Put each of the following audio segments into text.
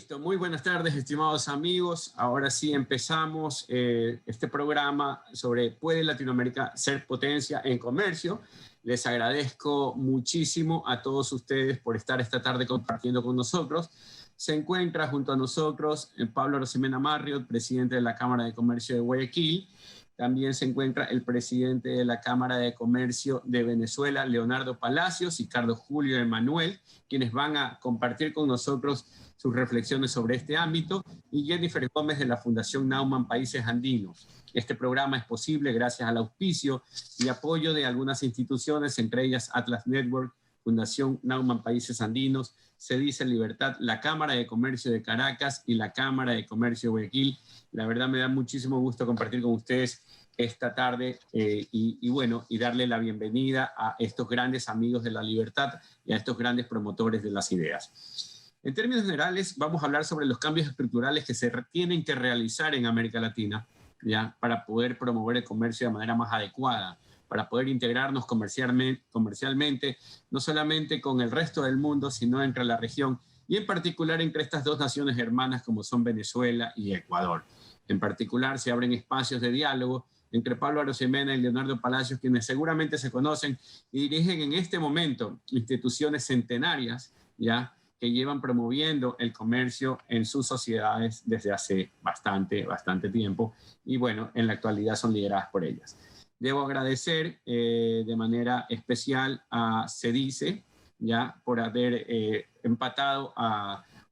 Listo, muy buenas tardes, estimados amigos. Ahora sí empezamos este programa sobre ¿puede Latinoamérica ser potencia en comercio? Les agradezco muchísimo a todos ustedes por estar esta tarde compartiendo con nosotros. Se encuentra junto a nosotros Pablo Arosemena Marriott, presidente de la Cámara de Comercio de Guayaquil. También se encuentra el presidente de la Cámara de Comercio de Venezuela, Leonardo Palacios, y Carlos Julio Emanuel, quienes van a compartir con nosotros sus reflexiones sobre este ámbito, y Jennifer Gómez de la Fundación Naumann Países Andinos. Este programa es posible gracias al auspicio y apoyo de algunas instituciones, entre ellas Atlas Network, Fundación Naumann Países Andinos, Cedice Libertad, la Cámara de Comercio de Caracas y la Cámara de Comercio de Guayaquil. La verdad me da muchísimo gusto compartir con ustedes esta tarde y darle la bienvenida a estos grandes amigos de la libertad y a estos grandes promotores de las ideas. En términos generales, vamos a hablar sobre los cambios estructurales que se tienen que realizar en América Latina, ¿ya? Para poder promover el comercio de manera más adecuada, para poder integrarnos comercialmente, no solamente con el resto del mundo, sino entre la región y en particular entre estas dos naciones hermanas como son Venezuela y Ecuador. En particular, se abren espacios de diálogo entre Pablo Arosemena y Leonardo Palacios, quienes seguramente se conocen y dirigen en este momento instituciones centenarias, ¿ya?, que llevan promoviendo el comercio en sus sociedades desde hace bastante tiempo y bueno, en la actualidad son lideradas por ellas. Debo agradecer de manera especial a Cedice, ya, por haber empatado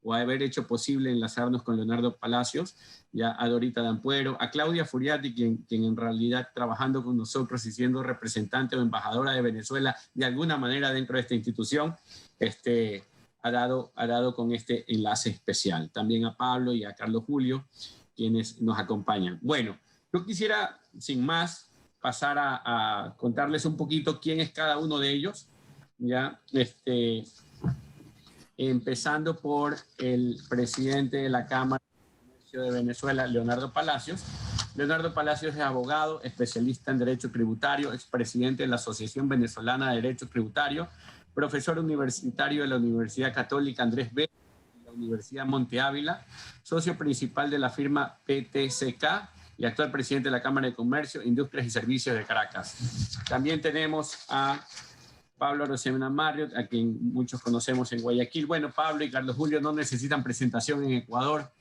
o haber hecho posible enlazarnos con Leonardo Palacios, ya, a Dorita Dampuero, a Claudia Furiati, quien en realidad trabajando con nosotros y siendo representante o embajadora de Venezuela de alguna manera dentro de esta institución, ha dado con este enlace especial. También a Pablo y a Carlos Julio, quienes nos acompañan. Bueno, yo quisiera, sin más, pasar a contarles un poquito quién es cada uno de ellos, ¿ya? Empezando por el presidente de la Cámara de Comercio de Venezuela, Leonardo Palacios. Leonardo Palacios es abogado, especialista en Derecho Tributario, expresidente de la Asociación Venezolana de Derecho Tributario, profesor universitario de la Universidad Católica Andrés Bello y la Universidad Monte Ávila, socio principal de la firma PTCK y actual presidente de la Cámara de Comercio, Industrias y Servicios de Caracas. También tenemos a Pablo Arosemena Marriott, a quien muchos conocemos en Guayaquil. Bueno, Pablo y Carlos Julio no necesitan presentación en Ecuador,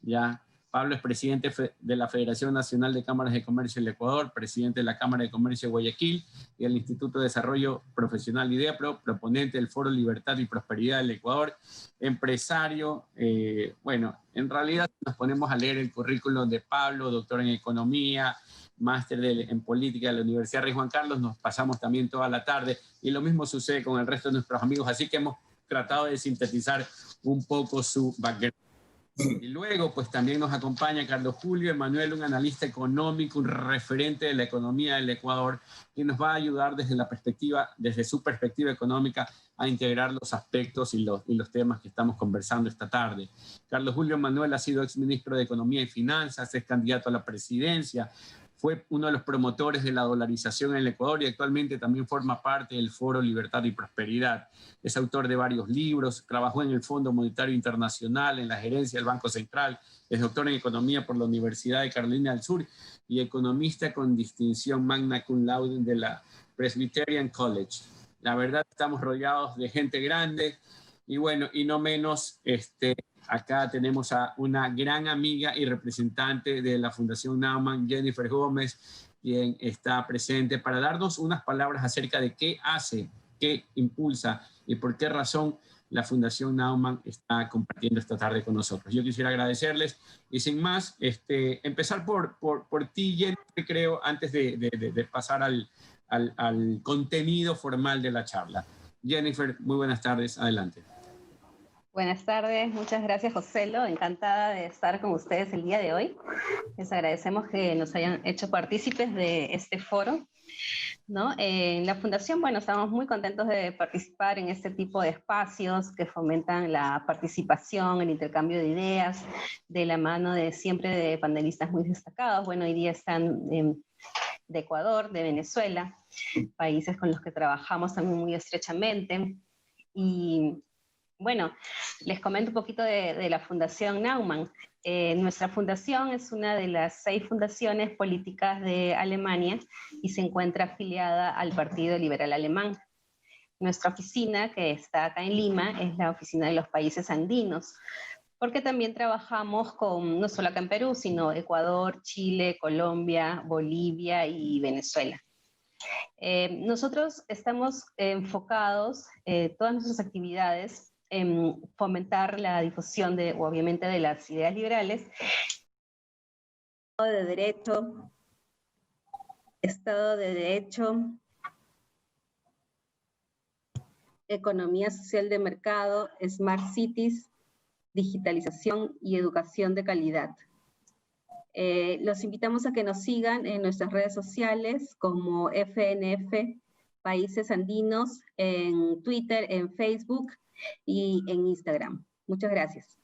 ya. Pablo es presidente de la Federación Nacional de Cámaras de Comercio del Ecuador, presidente de la Cámara de Comercio de Guayaquil y el Instituto de Desarrollo Profesional IDEAPRO, proponente del Foro Libertad y Prosperidad del Ecuador, empresario. Bueno, en realidad nos ponemos a leer el currículum de Pablo, doctor en Economía, máster en Política de la Universidad Rey Juan Carlos, nos pasamos también toda la tarde y lo mismo sucede con el resto de nuestros amigos, así que hemos tratado de sintetizar un poco su background. Y luego, pues también nos acompaña Carlos Julio Emanuel, un analista económico, un referente de la economía del Ecuador, que nos va a ayudar desde su perspectiva económica, a integrar los aspectos y los temas que estamos conversando esta tarde. Carlos Julio Emanuel ha sido exministro de Economía y Finanzas, es candidato a la presidencia, fue uno de los promotores de la dolarización en el Ecuador y actualmente también forma parte del Foro Libertad y Prosperidad. Es autor de varios libros, trabajó en el Fondo Monetario Internacional, en la gerencia del Banco Central, es doctor en Economía por la Universidad de Carolina del Sur y economista con distinción magna cum laude de la Presbyterian College. La verdad, estamos rodeados de gente grande y bueno, y no menos, acá tenemos a una gran amiga y representante de la Fundación Naumann, Jennifer Gómez, quien está presente para darnos unas palabras acerca de qué hace, qué impulsa y por qué razón la Fundación Naumann está compartiendo esta tarde con nosotros. Yo quisiera agradecerles y sin más, empezar por ti, Jennifer, creo, antes de pasar al contenido formal de la charla. Jennifer, muy buenas tardes, adelante. Buenas tardes, muchas gracias, Joselo. Encantada de estar con ustedes el día de hoy. Les agradecemos que nos hayan hecho partícipes de este foro, ¿no? En la Fundación, bueno, estamos muy contentos de participar en este tipo de espacios que fomentan la participación, el intercambio de ideas, de la mano de siempre de panelistas muy destacados. Bueno, hoy día están de Ecuador, de Venezuela, países con los que trabajamos también muy estrechamente. Y Bueno, les comento un poquito de la Fundación Naumann. Nuestra fundación es una de las 6 fundaciones políticas de Alemania y se encuentra afiliada al Partido Liberal Alemán. Nuestra oficina, que está acá en Lima, es la oficina de los países andinos, porque también trabajamos con, no solo acá en Perú, sino Ecuador, Chile, Colombia, Bolivia y Venezuela. Nosotros estamos enfocados, todas nuestras actividades, en fomentar la difusión de, obviamente, de las ideas liberales, Estado de Derecho, economía social de mercado, smart cities, digitalización y educación de calidad. Los invitamos a que nos sigan en nuestras redes sociales como FNF Países Andinos, en Twitter, en Facebook y en Instagram. Muchas gracias.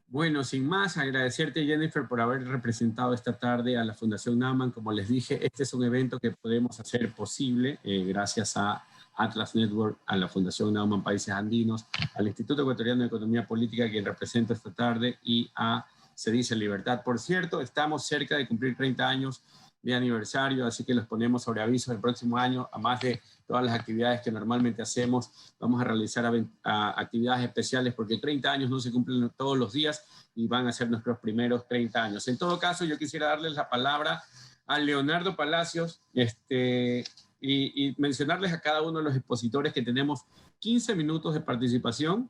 Bueno, sin más, agradecerte, Jennifer, por haber representado esta tarde a la Fundación Naumann. Como les dije, este es un evento que podemos hacer posible gracias a Atlas Network, a la Fundación Naumann Países Andinos, al Instituto Ecuatoriano de Economía Política, quien represento esta tarde, y a Se Dice Libertad. Por cierto, estamos cerca de cumplir 30 años de aniversario, así que los ponemos sobre aviso el próximo año, a más de todas las actividades que normalmente hacemos, vamos a realizar actividades especiales porque 30 años no se cumplen todos los días y van a ser nuestros primeros 30 años. En todo caso, yo quisiera darles la palabra a Leonardo Palacios y mencionarles a cada uno de los expositores que tenemos 15 minutos de participación.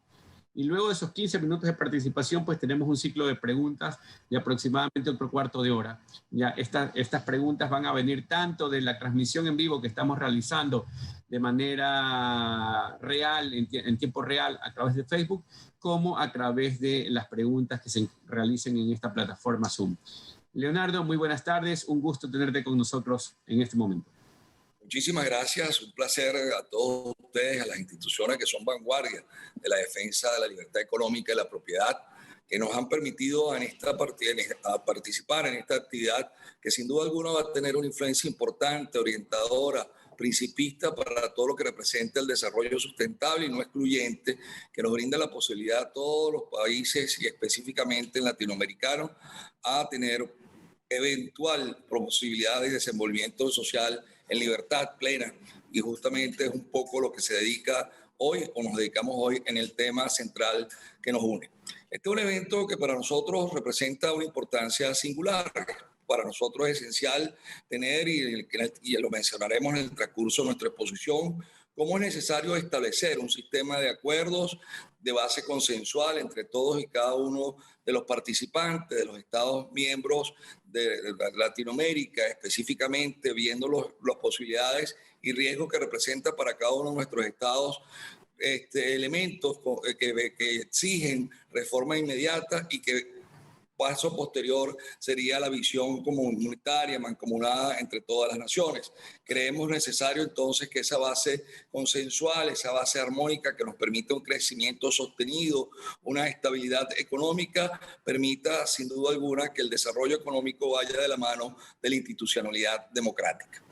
Y luego de esos 15 minutos de participación, pues tenemos un ciclo de preguntas de aproximadamente otro cuarto de hora. Ya estas preguntas van a venir tanto de la transmisión en vivo que estamos realizando de manera real, en tiempo real, a través de Facebook, como a través de las preguntas que se realicen en esta plataforma Zoom. Leonardo, muy buenas tardes. Un gusto tenerte con nosotros en este momento. Muchísimas gracias, un placer a todos ustedes, a las instituciones que son vanguardia de la defensa de la libertad económica y la propiedad, que nos han permitido participar en esta actividad que sin duda alguna va a tener una influencia importante, orientadora, principista para todo lo que representa el desarrollo sustentable y no excluyente, que nos brinda la posibilidad a todos los países y específicamente latinoamericanos a tener eventual posibilidad de desenvolvimiento social en libertad plena, y justamente es un poco lo que se dedica hoy o nos dedicamos hoy en el tema central que nos une. Este es un evento que para nosotros representa una importancia singular. Para nosotros es esencial tener, y lo mencionaremos en el transcurso de nuestra exposición, cómo es necesario establecer un sistema de acuerdos de base consensual entre todos y cada uno de los participantes, de los Estados miembros de Latinoamérica, específicamente viendo las posibilidades y riesgos que representa para cada uno de nuestros estados elementos que exigen reforma inmediata y que paso posterior sería la visión comunitaria, mancomunada entre todas las naciones. Creemos necesario entonces que esa base consensual, esa base armónica que nos permita un crecimiento sostenido, una estabilidad económica, permita sin duda alguna que el desarrollo económico vaya de la mano de la institucionalidad democrática.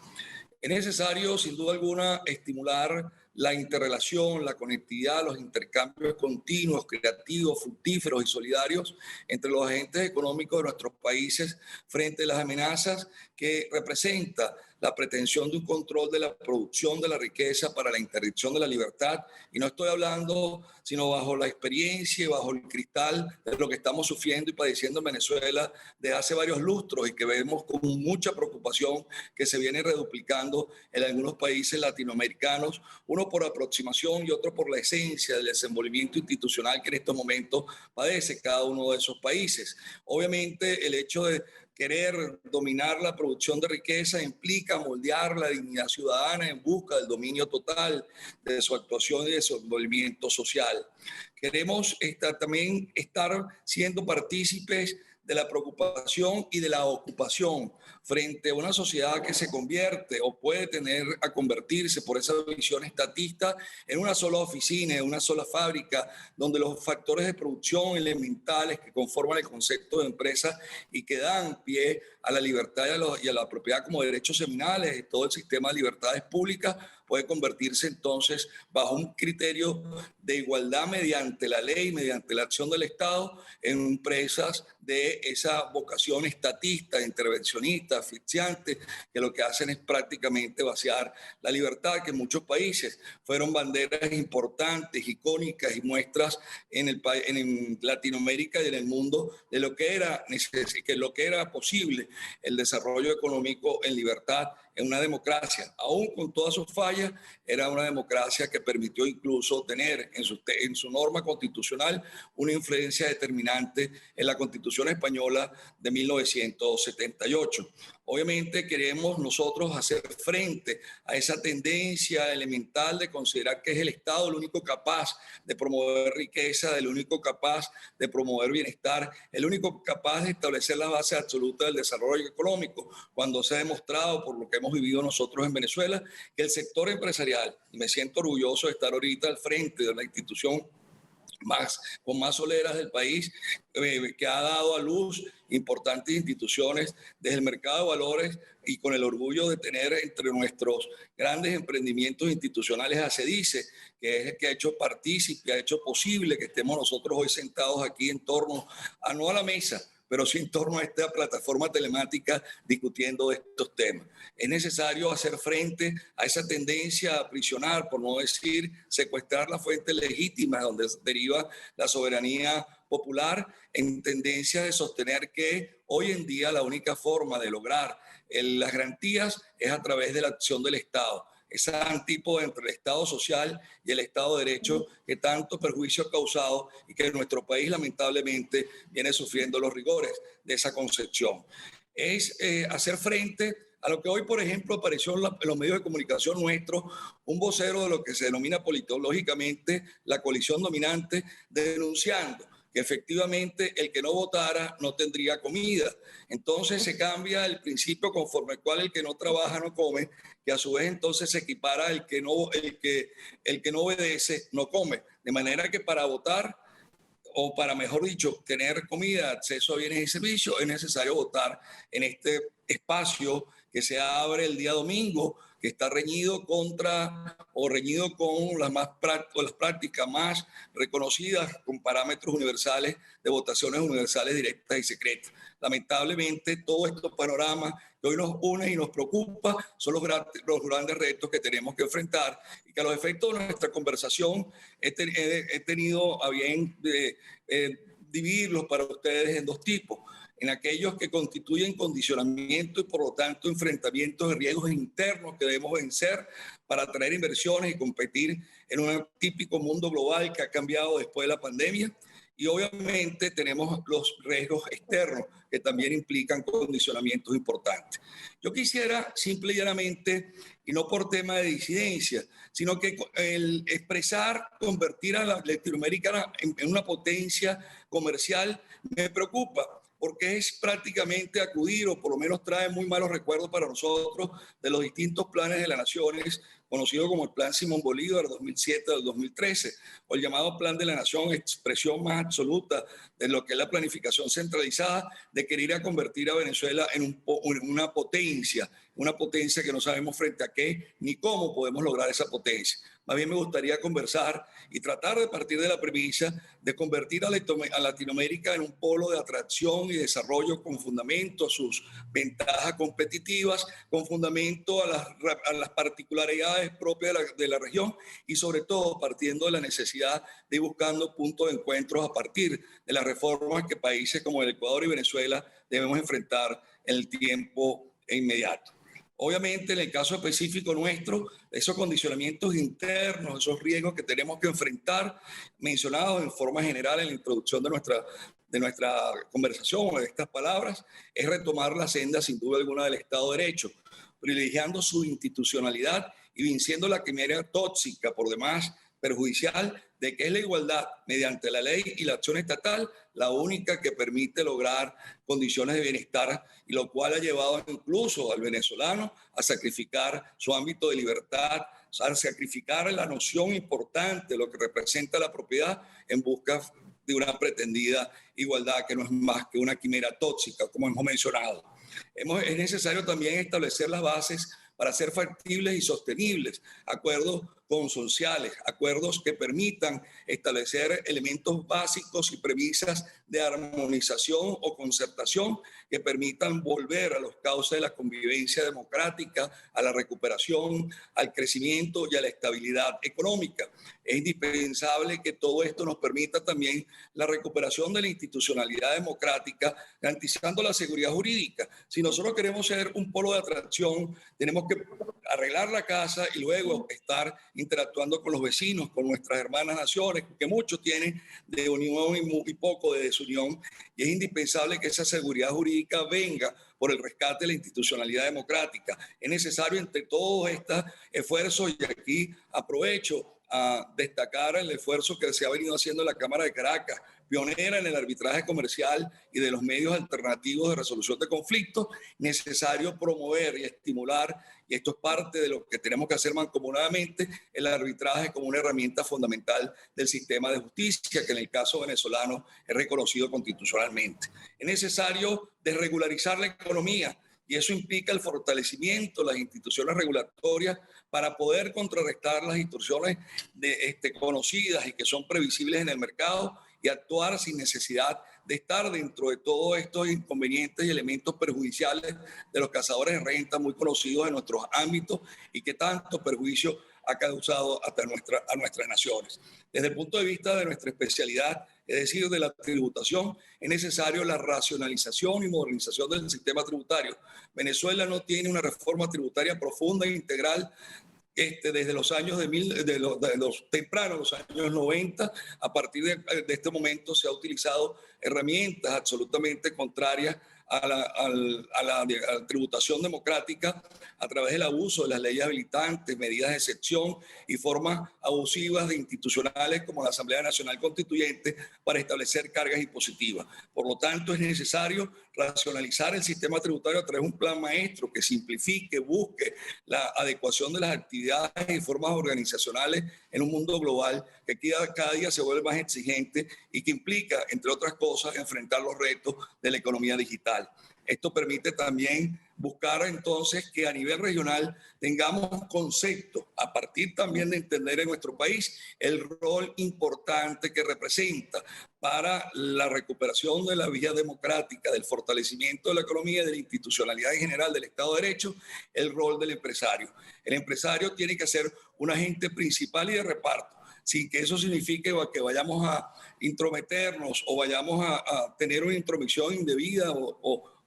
Es necesario, sin duda alguna, estimular la interrelación, la conectividad, los intercambios continuos, creativos, fructíferos y solidarios entre los agentes económicos de nuestros países frente a las amenazas que representa la pretensión de un control de la producción de la riqueza para la interdicción de la libertad. Y no estoy hablando sino bajo la experiencia y bajo el cristal de lo que estamos sufriendo y padeciendo en Venezuela desde hace varios lustros y que vemos con mucha preocupación que se viene reduplicando en algunos países latinoamericanos, uno por aproximación y otro por la esencia del desenvolvimiento institucional que en estos momentos padece cada uno de esos países. Obviamente el hecho de querer dominar la producción de riqueza implica moldear la dignidad ciudadana en busca del dominio total de su actuación y de su desenvolvimiento social. Queremos también estar siendo partícipes de la preocupación y de la ocupación frente a una sociedad que se convierte o puede tener a convertirse por esa visión estatista en una sola oficina, en una sola fábrica, donde los factores de producción elementales que conforman el concepto de empresa y que dan pie a la libertad y a la propiedad como derechos seminales y todo el sistema de libertades públicas puede convertirse entonces bajo un criterio de igualdad mediante la ley, mediante la acción del Estado, en empresas de esa vocación estatista, intervencionista, asfixiante, que lo que hacen es prácticamente vaciar la libertad, que en muchos países fueron banderas importantes, icónicas y muestras en Latinoamérica y en el mundo de lo que era posible el desarrollo económico en libertad, en una democracia. Aún con todas sus fallas, era una democracia que permitió incluso tener en su norma constitucional una influencia determinante en la Constitución española de 1978. Obviamente queremos nosotros hacer frente a esa tendencia elemental de considerar que es el Estado el único capaz de promover riqueza, el único capaz de promover bienestar, el único capaz de establecer la base absoluta del desarrollo económico, cuando se ha demostrado por lo que hemos vivido nosotros en Venezuela, que el sector empresarial, y me siento orgulloso de estar ahorita al frente de la institución con más soleras del país, que ha dado a luz importantes instituciones desde el mercado de valores, y con el orgullo de tener entre nuestros grandes emprendimientos institucionales a CEDICE, que es el que ha hecho partícipe, ha hecho posible que estemos nosotros hoy sentados aquí en torno a no a la mesa, pero sí en torno a esta plataforma telemática discutiendo estos temas. Es necesario hacer frente a esa tendencia a aprisionar, por no decir secuestrar las fuentes legítimas donde deriva la soberanía popular, en tendencia de sostener que hoy en día la única forma de lograr las garantías es a través de la acción del Estado. Esa antípoda entre el Estado social y el Estado de Derecho que tanto perjuicio ha causado y que nuestro país lamentablemente viene sufriendo los rigores de esa concepción. Es hacer frente a lo que hoy, por ejemplo, apareció en los medios de comunicación nuestros, un vocero de lo que se denomina politológicamente la coalición dominante, denunciando que efectivamente el que no votara no tendría comida. Entonces se cambia el principio conforme al cual el que no trabaja no come, que a su vez entonces se equipara el que no obedece no come. De manera que para votar, o para, mejor dicho, tener comida, acceso a bienes y servicios, es necesario votar en este espacio que se abre el día domingo, que está reñido con las prácticas más reconocidas con parámetros universales de votaciones universales directas y secretas. Lamentablemente, todos estos panoramas que hoy nos unen y nos preocupa son los grandes retos que tenemos que enfrentar, y que a los efectos de nuestra conversación he tenido a bien dividirlos para ustedes en dos tipos: en aquellos que constituyen condicionamiento y por lo tanto enfrentamientos de riesgos internos que debemos vencer para atraer inversiones y competir en un típico mundo global que ha cambiado después de la pandemia. Y obviamente tenemos los riesgos externos que también implican condicionamientos importantes. Yo quisiera simple y llanamente, y no por tema de disidencia, sino que el expresar, convertir a la Latinoamérica en una potencia comercial me preocupa, porque es prácticamente acudir, o por lo menos trae muy malos recuerdos para nosotros, de los distintos planes de las naciones, conocido como el Plan Simón Bolívar 2007 al 2013, o el llamado Plan de la Nación, expresión más absoluta de lo que es la planificación centralizada, de querer ir a convertir a Venezuela en una potencia que no sabemos frente a qué ni cómo podemos lograr esa potencia. Más bien me gustaría conversar y tratar de partir de la premisa de convertir a Latinoamérica en un polo de atracción y desarrollo con fundamento a sus ventajas competitivas, con fundamento a las particularidades propias de la región, y sobre todo partiendo de la necesidad de ir buscando puntos de encuentro a partir de las reformas que países como el Ecuador y Venezuela debemos enfrentar en el tiempo inmediato. Obviamente, en el caso específico nuestro, esos condicionamientos internos, esos riesgos que tenemos que enfrentar, mencionados en forma general en la introducción de nuestra conversación, o de estas palabras, es retomar la senda, sin duda alguna, del Estado de Derecho, privilegiando su institucionalidad y venciendo la quimera tóxica, por demás perjudicial, de que es la igualdad mediante la ley y la acción estatal la única que permite lograr condiciones de bienestar, y lo cual ha llevado incluso al venezolano a sacrificar su ámbito de libertad, a sacrificar la noción importante de lo que representa la propiedad en busca de una pretendida igualdad que no es más que una quimera tóxica, como hemos mencionado. Es necesario también establecer las bases para ser factibles y sostenibles, acuerdos consensuales, acuerdos que permitan establecer elementos básicos y premisas de armonización o concertación que permitan volver a los cauces de la convivencia democrática, a la recuperación, al crecimiento y a la estabilidad económica. Es indispensable que todo esto nos permita también la recuperación de la institucionalidad democrática, garantizando la seguridad jurídica. Si nosotros queremos ser un polo de atracción, tenemos que arreglar la casa y luego estar interactuando con los vecinos, con nuestras hermanas naciones, que muchos tienen de unión y muy poco de desunión, y es indispensable que esa seguridad jurídica venga por el rescate de la institucionalidad democrática. Es necesario entre todos estos esfuerzos, y aquí aprovecho a destacar el esfuerzo que se ha venido haciendo en la Cámara de Caracas, pionera en el arbitraje comercial y de los medios alternativos de resolución de conflictos, necesario promover y estimular, y esto es parte de lo que tenemos que hacer mancomunadamente, el arbitraje como una herramienta fundamental del sistema de justicia, que en el caso venezolano es reconocido constitucionalmente. Es necesario desregularizar la economía, y eso implica el fortalecimiento de las instituciones regulatorias para poder contrarrestar las distorsiones conocidas y que son previsibles en el mercado, y actuar sin necesidad de estar dentro de todos estos inconvenientes y elementos perjudiciales de los cazadores de renta muy conocidos en nuestros ámbitos y que tanto perjuicio ha causado hasta a nuestras naciones. Desde el punto de vista de nuestra especialidad, es decir, de la tributación, es necesario la racionalización y modernización del sistema tributario. Venezuela no tiene una reforma tributaria profunda e integral desde los años tempranos, los años 90. A partir de este momento se ha utilizado herramientas absolutamente contrarias a la tributación democrática a través del abuso de las leyes habilitantes, medidas de excepción y formas abusivas de institucionales como la Asamblea Nacional Constituyente para establecer cargas impositivas. Por lo tanto, es necesario racionalizar el sistema tributario a través de un plan maestro que simplifique, busque la adecuación de las actividades y formas organizacionales en un mundo global que cada día se vuelve más exigente y que implica, entre otras cosas, enfrentar los retos de la economía digital. Esto permite también buscar entonces que a nivel regional tengamos conceptos, a partir también de entender en nuestro país el rol importante que representa para la recuperación de la vía democrática, del fortalecimiento de la economía, de la institucionalidad en general del Estado de Derecho, el rol del empresario. El empresario tiene que ser un agente principal y de reparto, sin que eso signifique que vayamos a intrometernos o vayamos a tener una intromisión indebida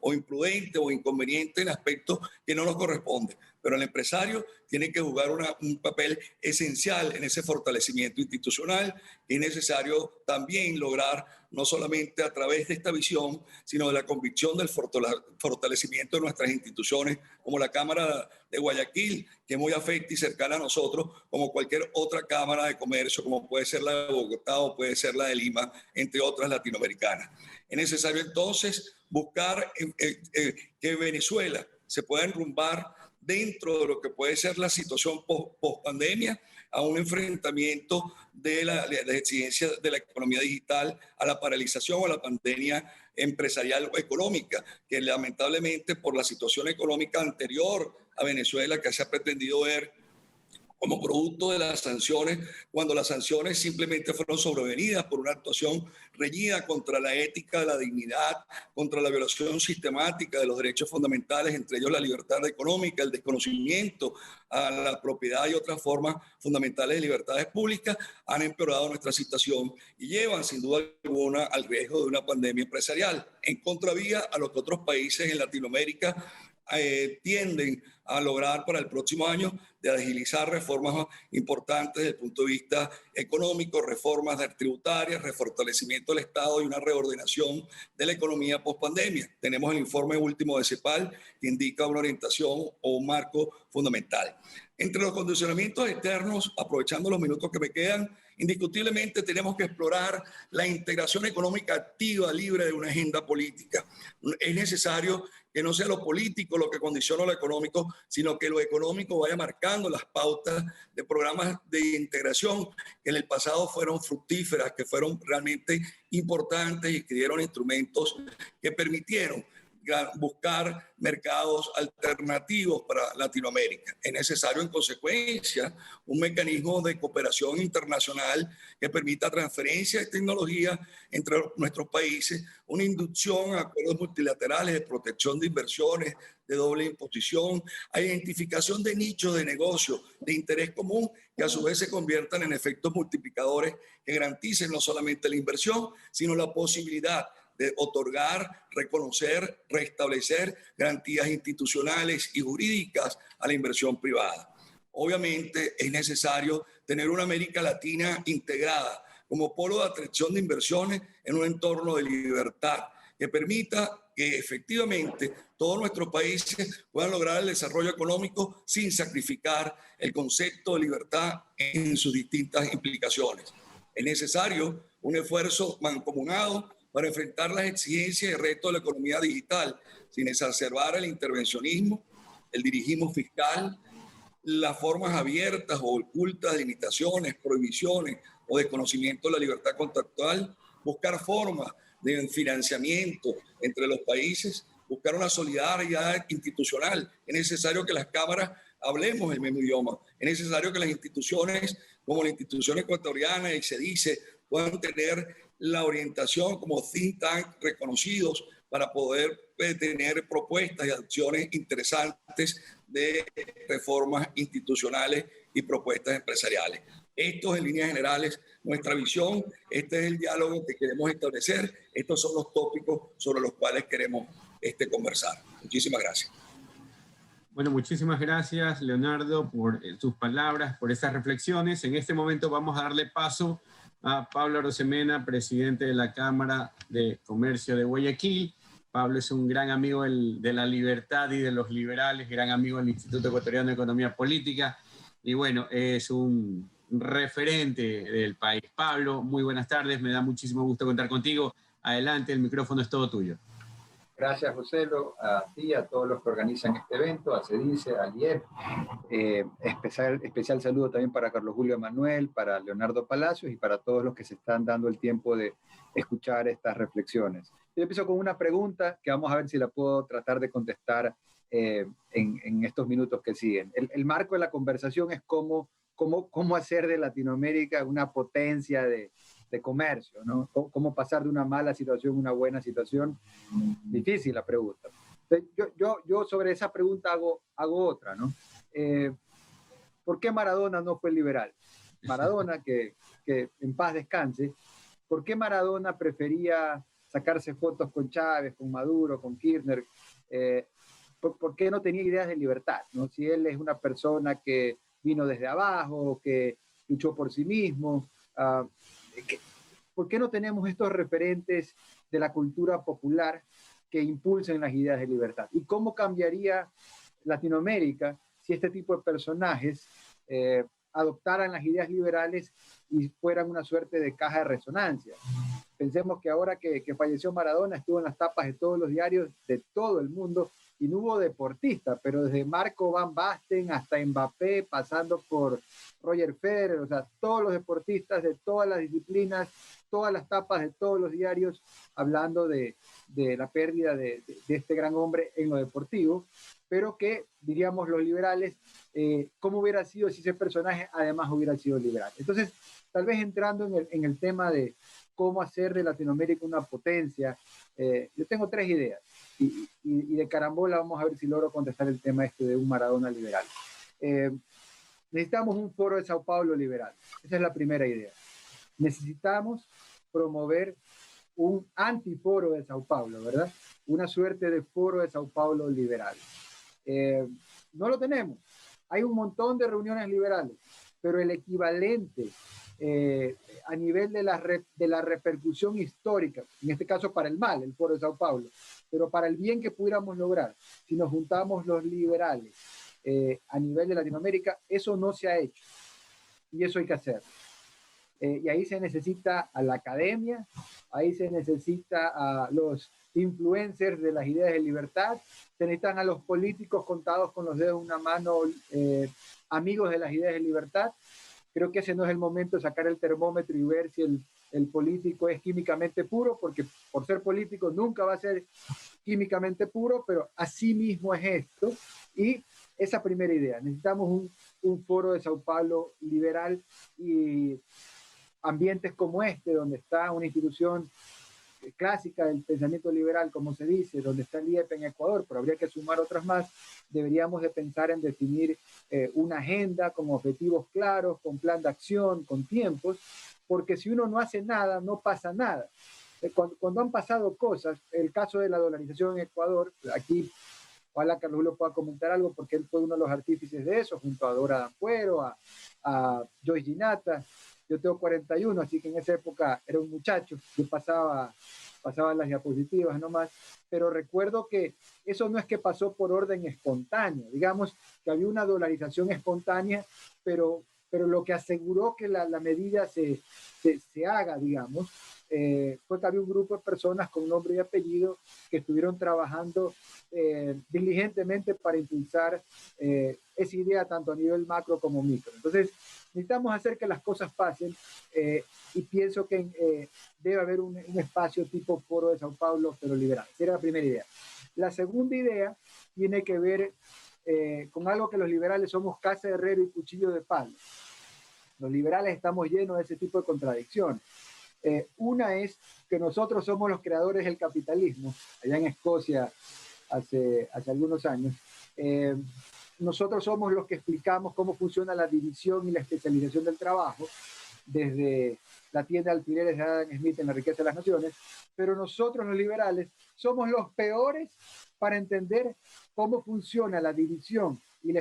o imprudente o inconveniente en aspectos que no nos corresponden. Pero el empresario tiene que jugar un papel esencial en ese fortalecimiento institucional, y es necesario también lograr, no solamente a través de esta visión, sino de la convicción del fortalecimiento de nuestras instituciones, como la Cámara de Guayaquil, que es muy afecta y cercana a nosotros, como cualquier otra Cámara de Comercio, como puede ser la de Bogotá o puede ser la de Lima, entre otras latinoamericanas. Es necesario entonces buscar que Venezuela se pueda enrumbar dentro de lo que puede ser la situación post-pandemia a un enfrentamiento de la exigencia de la economía digital, a la paralización o a la pandemia empresarial o económica, que lamentablemente por la situación económica anterior a Venezuela, que se ha pretendido ver como producto de las sanciones, cuando las sanciones simplemente fueron sobrevenidas por una actuación reñida contra la ética, la dignidad, contra la violación sistemática de los derechos fundamentales, entre ellos la libertad económica, el desconocimiento a la propiedad y otras formas fundamentales de libertades públicas, han empeorado nuestra situación y llevan sin duda alguna al riesgo de una pandemia empresarial, en contravía a lo que otros países en Latinoamérica tienden a lograr para el próximo año, de agilizar reformas importantes desde el punto de vista económico, reformas tributarias, refortalecimiento del Estado y una reordenación de la economía post-pandemia. Tenemos el informe último de CEPAL que indica una orientación o un marco fundamental. Entre los condicionamientos externos, aprovechando los minutos que me quedan, indiscutiblemente tenemos que explorar la integración económica activa, libre de una agenda política. Es necesario que no sea lo político lo que condiciona lo económico, sino que lo económico vaya marcando las pautas de programas de integración que en el pasado fueron fructíferas, que fueron realmente importantes y que dieron instrumentos que permitieron buscar mercados alternativos para Latinoamérica. Es necesario, en consecuencia, un mecanismo de cooperación internacional que permita transferencia de tecnología entre nuestros países, una inducción a acuerdos multilaterales de protección de inversiones, de doble imposición, a identificación de nichos de negocio de interés común que a su vez se conviertan en efectos multiplicadores que garanticen no solamente la inversión, sino la posibilidad de otorgar, reconocer, restablecer garantías institucionales y jurídicas a la inversión privada. Obviamente es necesario tener una América Latina integrada como polo de atracción de inversiones en un entorno de libertad que permita que efectivamente todos nuestros países puedan lograr el desarrollo económico sin sacrificar el concepto de libertad en sus distintas implicaciones. Es necesario un esfuerzo mancomunado para enfrentar las exigencias y retos de la economía digital, sin exacerbar el intervencionismo, el dirigismo fiscal, las formas abiertas o ocultas de limitaciones, prohibiciones o desconocimiento de la libertad contractual, buscar formas de financiamiento entre los países, buscar una solidaridad institucional. Es necesario que las cámaras hablemos el mismo idioma. Es necesario que las instituciones, como la institución ecuatoriana y se dice, puedan tener la orientación como think tank reconocidos para poder tener propuestas y acciones interesantes de reformas institucionales y propuestas empresariales. Esto es, en líneas generales, nuestra visión. Este es el diálogo que queremos establecer. Estos son los tópicos sobre los cuales queremos conversar. Muchísimas gracias. Bueno, muchísimas gracias, Leonardo, por tus palabras, por estas reflexiones. En este momento vamos a darle paso a Pablo Arosemena, presidente de la Cámara de Comercio de Guayaquil. Pablo es un gran amigo de la libertad y de los liberales, gran amigo del Instituto Ecuatoriano de Economía Política y bueno, es un referente del país. Pablo, muy buenas tardes, me da muchísimo gusto contar contigo. Adelante, el micrófono es todo tuyo. Gracias, Joselo, a ti, a todos los que organizan este evento, a CEDICE, a IEF. Especial saludo también para Carlos Julio Emanuel, para Leonardo Palacios y para todos los que se están dando el tiempo de escuchar estas reflexiones. Yo empiezo con una pregunta que vamos a ver si la puedo tratar de contestar en estos minutos que siguen. El marco de la conversación es cómo hacer de Latinoamérica una potencia de comercio, ¿no? ¿Cómo pasar de una mala situación a una buena situación? Difícil la pregunta. Yo sobre esa pregunta hago otra, ¿no? ¿Por qué Maradona no fue liberal? Maradona, que en paz descanse, ¿por qué Maradona prefería sacarse fotos con Chávez, con Maduro, con Kirchner? ¿Por qué no tenía ideas de libertad, ¿no? Si él es una persona que vino desde abajo, que luchó por sí mismo, ¿por qué no tenemos estos referentes de la cultura popular que impulsen las ideas de libertad? ¿Y cómo cambiaría Latinoamérica si este tipo de personajes adoptaran las ideas liberales y fueran una suerte de caja de resonancia? Pensemos que ahora que falleció Maradona estuvo en las tapas de todos los diarios de todo el mundo y no hubo deportista, pero desde Marco Van Basten hasta Mbappé, pasando por Roger Federer, o sea, todos los deportistas de todas las disciplinas, todas las tapas de todos los diarios, hablando de la pérdida de este gran hombre en lo deportivo, pero que, diríamos los liberales, ¿cómo hubiera sido si ese personaje además hubiera sido liberal? Entonces, tal vez entrando en el tema de cómo hacer de Latinoamérica una potencia, yo tengo 3 ideas. Y de carambola vamos a ver si logro contestar el tema de un Maradona liberal. Necesitamos un foro de Sao Paulo liberal. Esa es la primera idea. Necesitamos promover un antiforo de Sao Paulo, ¿verdad? Una suerte de foro de Sao Paulo liberal. No lo tenemos. Hay un montón de reuniones liberales, pero el equivalente a nivel de la repercusión histórica, en este caso para el mal, el foro de Sao Paulo, pero para el bien que pudiéramos lograr, si nos juntamos los liberales a nivel de Latinoamérica, eso no se ha hecho. Y eso hay que hacer. Y ahí se necesita a la academia, ahí se necesita a los influencers de las ideas de libertad, se necesitan a los políticos contados con los dedos de una mano, amigos de las ideas de libertad. Creo que ese no es el momento de sacar el termómetro y ver si el político es químicamente puro, porque por ser político nunca va a ser químicamente puro, pero así mismo es esto. Y esa primera idea, necesitamos un foro de Sao Paulo liberal y ambientes como este, donde está una institución clásica del pensamiento liberal, como se dice, donde está el IEP en Ecuador, pero habría que sumar otras más. Deberíamos de pensar en definir una agenda con objetivos claros, con plan de acción, con tiempos, porque si uno no hace nada, no pasa nada. Cuando han pasado cosas, el caso de la dolarización en Ecuador, aquí ojalá Carlos Julio pueda comentar algo, porque él fue uno de los artífices de eso, junto a Dora D'Ampuero, a Joyce Ginata. Yo tengo 41, así que en esa época era un muchacho, yo pasaba las diapositivas nomás, pero recuerdo que eso no es que pasó por orden espontáneo, digamos que había una dolarización espontánea, pero lo que aseguró que la medida se haga, digamos, fue que había un grupo de personas con nombre y apellido que estuvieron trabajando diligentemente para impulsar esa idea tanto a nivel macro como micro. Entonces, necesitamos hacer que las cosas pasen y pienso que debe haber un espacio tipo Foro de Sao Paulo, pero liberal. Esa era la primera idea. La segunda idea tiene que ver con algo que los liberales somos casa de herrero y cuchillo de palo. Los liberales estamos llenos de ese tipo de contradicciones. Una es que nosotros somos los creadores del capitalismo, allá en Escocia hace algunos años. Nosotros somos los que explicamos cómo funciona la división y la especialización del trabajo, desde la tienda de alfileres de Adam Smith en La riqueza de las naciones, pero nosotros los liberales somos los peores para entender cómo funciona la división y la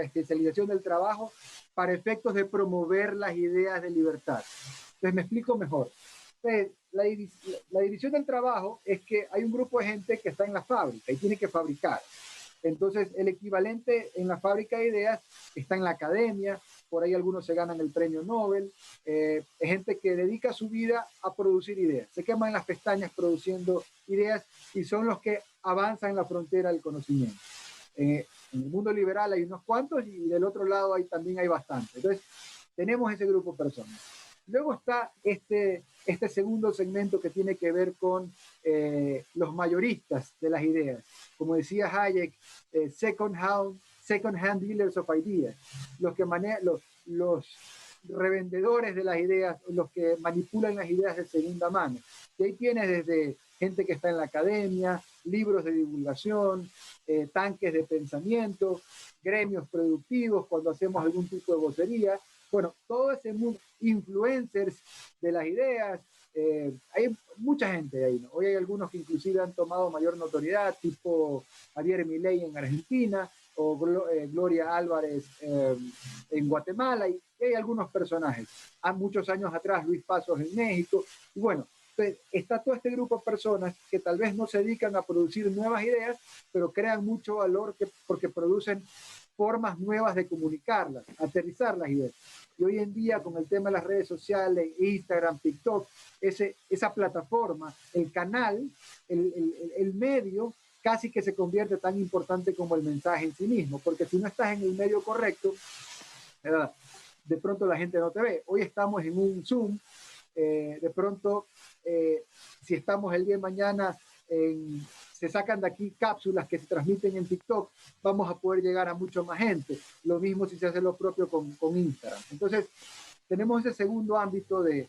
especialización del trabajo para efectos de promover las ideas de libertad. Entonces me explico mejor. Entonces, la división del trabajo es que hay un grupo de gente que está en la fábrica y tiene que fabricar. Entonces el equivalente en la fábrica de ideas está en la academia, por ahí algunos se ganan el premio Nobel, es gente que dedica su vida a producir ideas, se queman las pestañas produciendo ideas y son los que avanzan en la frontera del conocimiento. En el mundo liberal hay unos cuantos y del otro lado también hay bastantes. Entonces tenemos ese grupo de personas. Luego está este segundo segmento que tiene que ver con los mayoristas de las ideas. Como decía Hayek, second hand dealers of ideas. Los que los revendedores de las ideas, los que manipulan las ideas de segunda mano. Y ahí tienes desde gente que está en la academia, libros de divulgación, tanques de pensamiento, gremios productivos cuando hacemos algún tipo de vocería. Bueno, todo ese mundo, influencers de las ideas, hay mucha gente ahí, ¿no? Hoy hay algunos que inclusive han tomado mayor notoriedad, tipo Javier Milei en Argentina o Gloria Álvarez en Guatemala, y hay algunos personajes. Hace muchos años atrás, Luis Pasos en México, y bueno, está todo este grupo de personas que tal vez no se dedican a producir nuevas ideas, pero crean mucho valor porque producen formas nuevas de comunicarlas, aterrizar las ideas. Y hoy en día, con el tema de las redes sociales, Instagram, TikTok, esa plataforma, el canal, el medio, casi que se convierte tan importante como el mensaje en sí mismo, porque si no estás en el medio correcto, de pronto la gente no te ve. Hoy estamos en un Zoom, de pronto, si estamos el día de mañana se sacan de aquí cápsulas que se transmiten en TikTok, vamos a poder llegar a mucho más gente. Lo mismo si se hace lo propio con Instagram. Entonces, tenemos ese segundo ámbito de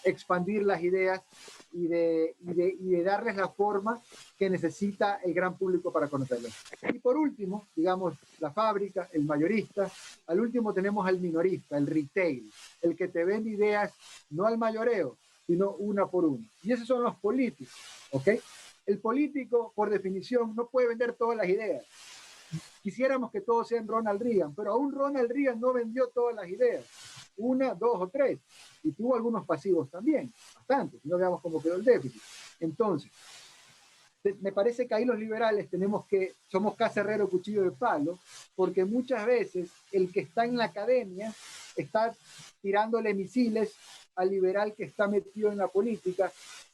expandir las ideas y de darles la forma que necesita el gran público para conocerlas. Y por último, digamos, la fábrica, el mayorista. Al último tenemos al minorista, el retail, el que te vende ideas no al mayoreo, sino una por una. Y esos son los políticos, ¿ok? El político, por definición, no puede vender todas las ideas. Quisiéramos que todos sean Ronald Reagan, pero aún Ronald Reagan no vendió todas las ideas. Una, dos o tres. Y tuvo algunos pasivos también, bastantes. No veamos cómo quedó el déficit. Entonces, me parece que ahí los liberales somos casa herrero, cuchillo de palo, porque muchas veces el que está en la academia está tirándole misiles al liberal que está metido en la política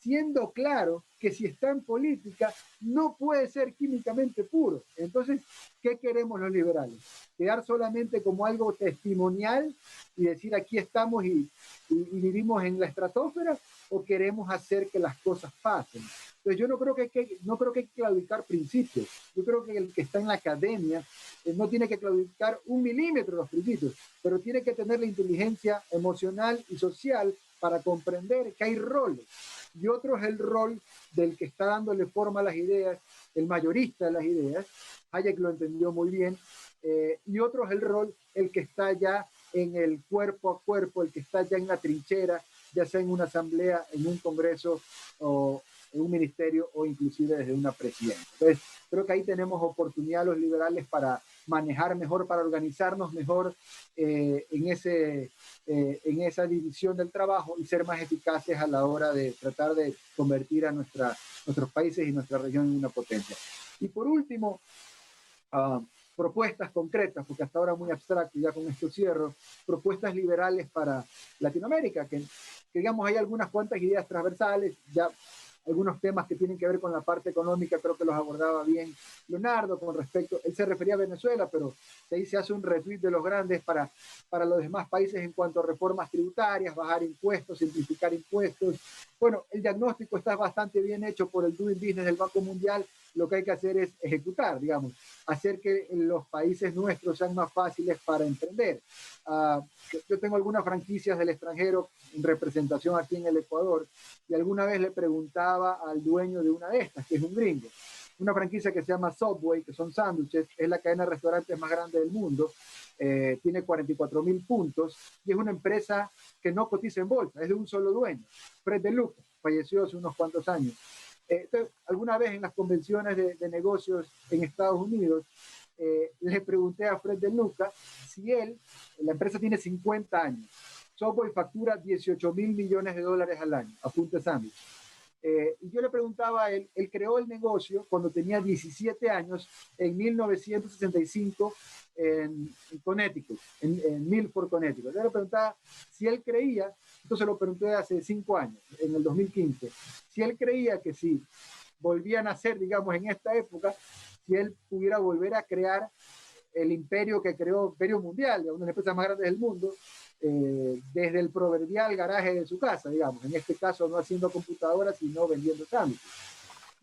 siendo claro que si está en política no puede ser químicamente puro. Entonces, ¿qué queremos los liberales? ¿Quedar solamente como algo testimonial y decir aquí estamos y vivimos en la estratosfera? ¿O queremos hacer que las cosas pasen? Entonces, yo no creo que hay que claudicar principios. Yo creo que el que está en la academia no tiene que claudicar 1 milímetro los principios, pero tiene que tener la inteligencia emocional y social para comprender que hay roles. Y otro es el rol del que está dándole forma a las ideas, el mayorista de las ideas. Hayek lo entendió muy bien. Y otro es el rol, el que está ya en el cuerpo a cuerpo, el que está ya en la trinchera, ya sea en una asamblea, en un congreso o en un ministerio o inclusive desde una presidencia. Entonces, creo que ahí tenemos oportunidad los liberales para manejar mejor, para organizarnos mejor en esa división del trabajo y ser más eficaces a la hora de tratar de convertir a nuestros países y nuestra región en una potencia. Y por último, propuestas concretas, porque hasta ahora muy abstracto, ya con esto cierro, propuestas liberales para Latinoamérica, que digamos hay algunas cuantas ideas transversales, ya algunos temas que tienen que ver con la parte económica, creo que los abordaba bien Leonardo con respecto, él se refería a Venezuela, pero ahí se hace un retweet de los grandes para los demás países en cuanto a reformas tributarias, bajar impuestos, simplificar impuestos. Bueno, el diagnóstico está bastante bien hecho por el Doing Business del Banco Mundial, lo que hay que hacer es ejecutar, digamos, hacer que los países nuestros sean más fáciles para emprender. Yo tengo algunas franquicias del extranjero en representación aquí en el Ecuador y alguna vez le preguntaba al dueño de una de estas, que es un gringo, una franquicia que se llama Subway, que son sándwiches, es la cadena de restaurantes más grande del mundo, tiene 44,000 puntos y es una empresa que no cotiza en bolsa, es de un solo dueño, Fred De Luca, falleció hace unos cuantos años. Entonces, alguna vez en las convenciones de negocios en Estados Unidos, le pregunté a Fred De Luca si la empresa tiene 50 años, Subway factura 18,000 millones de dólares al año, apunte sándwich. Y yo le preguntaba a él creó el negocio cuando tenía 17 años, en 1965, en Connecticut, en Milford, Connecticut. Yo le preguntaba si él creía, esto se lo pregunté hace 5 años, en el 2015, si él creía que si volvían a nacer, digamos, en esta época, si él pudiera volver a crear el imperio que creó, Imperio Mundial, una de las empresas más grandes del mundo, desde el proverbial garaje de su casa, digamos, en este caso no haciendo computadoras, sino vendiendo sándwiches.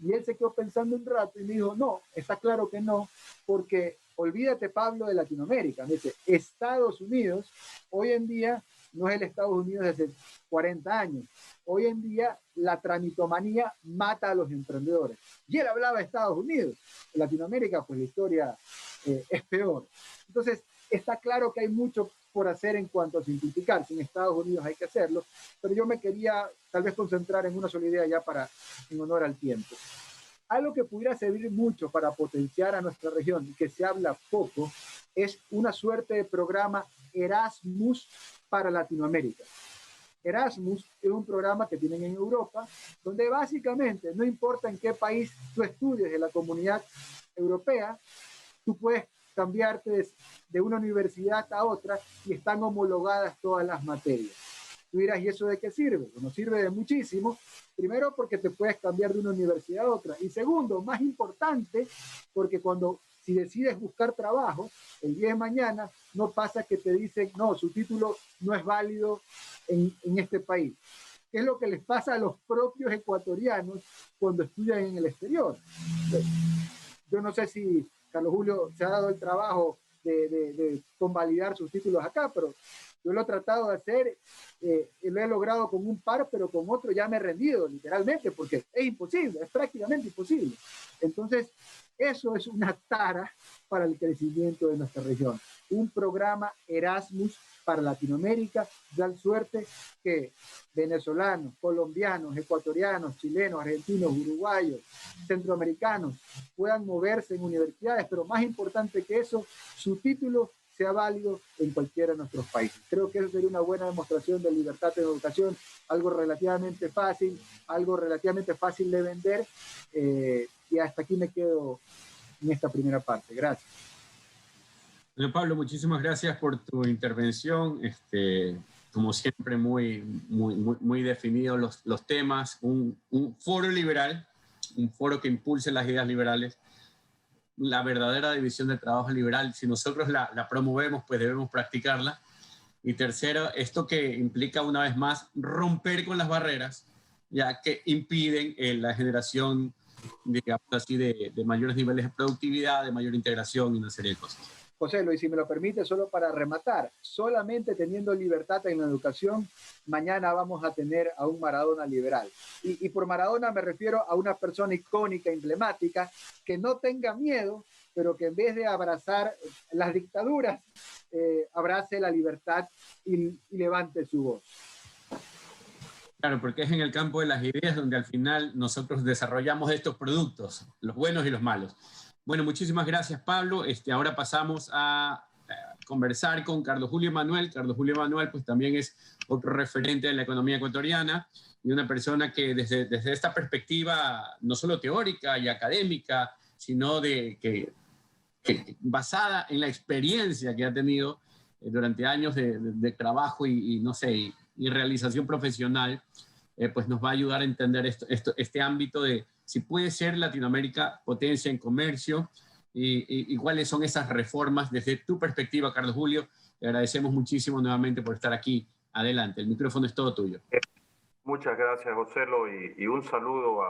Y él se quedó pensando un rato y me dijo, no, está claro que no, porque olvídate, Pablo, de Latinoamérica. Me dice, Estados Unidos hoy en día no es el Estados Unidos de hace 40 años. Hoy en día la tramitomanía mata a los emprendedores. Y él hablaba de Estados Unidos. En Latinoamérica, pues la historia es peor. Entonces, está claro que hay mucho por hacer en cuanto a simplificar. Si en Estados Unidos hay que hacerlo, pero yo me quería tal vez concentrar en una sola idea ya en honor al tiempo. Algo que pudiera servir mucho para potenciar a nuestra región y que se habla poco es una suerte de programa Erasmus para Latinoamérica. Erasmus es un programa que tienen en Europa, donde básicamente no importa en qué país tú estudies de la comunidad europea, tú puedes cambiarte de una universidad a otra y están homologadas todas las materias. Tú dirás, ¿y eso de qué sirve? Bueno, sirve de muchísimo. Primero, porque te puedes cambiar de una universidad a otra. Y segundo, más importante, porque si decides buscar trabajo, el día de mañana no pasa que te dicen, no, su título no es válido en este país. ¿Qué es lo que les pasa a los propios ecuatorianos cuando estudian en el exterior? Yo no sé si Carlos Julio se ha dado el trabajo de convalidar sus títulos acá, pero yo lo he tratado de hacer, lo he logrado con un par, pero con otro ya me he rendido, literalmente, porque es imposible, es prácticamente imposible. Entonces, eso es una tara para el crecimiento de nuestra región. Un programa Erasmus para Latinoamérica, da suerte que venezolanos, colombianos, ecuatorianos, chilenos, argentinos, uruguayos, centroamericanos puedan moverse en universidades, pero más importante que eso, su título sea válido en cualquiera de nuestros países. Creo que eso sería una buena demostración de libertad de educación, algo relativamente fácil de vender, y hasta aquí me quedo en esta primera parte. Gracias. Bueno, Pablo, muchísimas gracias por tu intervención. como siempre, muy definidos los temas, un foro liberal, un foro que impulse las ideas liberales, la verdadera división de trabajo liberal. Si nosotros la promovemos, pues debemos practicarla. Y tercero, esto que implica una vez más romper con las barreras, ya que impiden la generación, digamos así, de mayores niveles de productividad, de mayor integración y una serie de cosas. José Luis, si me lo permite, solo para rematar, solamente teniendo libertad en la educación, mañana vamos a tener a un Maradona liberal. Y por Maradona me refiero a una persona icónica, emblemática, que no tenga miedo, pero que en vez de abrazar las dictaduras, abrace la libertad y levante su voz. Claro, porque es en el campo de las ideas donde al final nosotros desarrollamos estos productos, los buenos y los malos. Bueno, muchísimas gracias, Pablo. Ahora pasamos a conversar con Carlos Julio Emanuel. Carlos Julio Emanuel, pues también es otro referente de la economía ecuatoriana y una persona que desde esta perspectiva, no solo teórica y académica, sino que basada en la experiencia que ha tenido durante años de trabajo y realización profesional, pues nos va a ayudar a entender este ámbito de si puede ser Latinoamérica potencia en comercio y cuáles son esas reformas desde tu perspectiva, Carlos Julio. Te agradecemos muchísimo nuevamente por estar aquí. Adelante, el micrófono es todo tuyo. Muchas gracias, Joselo, y un saludo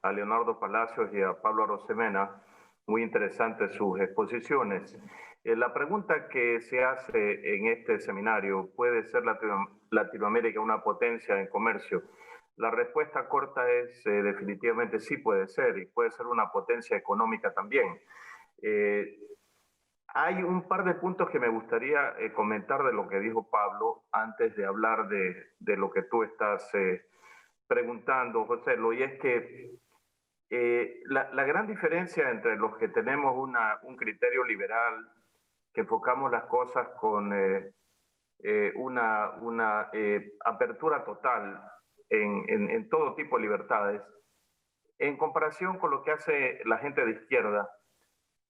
a Leonardo Palacios y a Pablo Arosemena. Muy interesantes sus exposiciones. La pregunta que se hace en este seminario, ¿puede ser Latinoamérica una potencia en comercio? La respuesta corta es definitivamente sí puede ser, y puede ser una potencia económica también. Hay un par de puntos que me gustaría comentar de lo que dijo Pablo antes de hablar de lo que tú estás preguntando, José, y es que la gran diferencia entre los que tenemos un criterio liberal, que enfocamos las cosas con una apertura total en todo tipo de libertades, en comparación con lo que hace la gente de izquierda,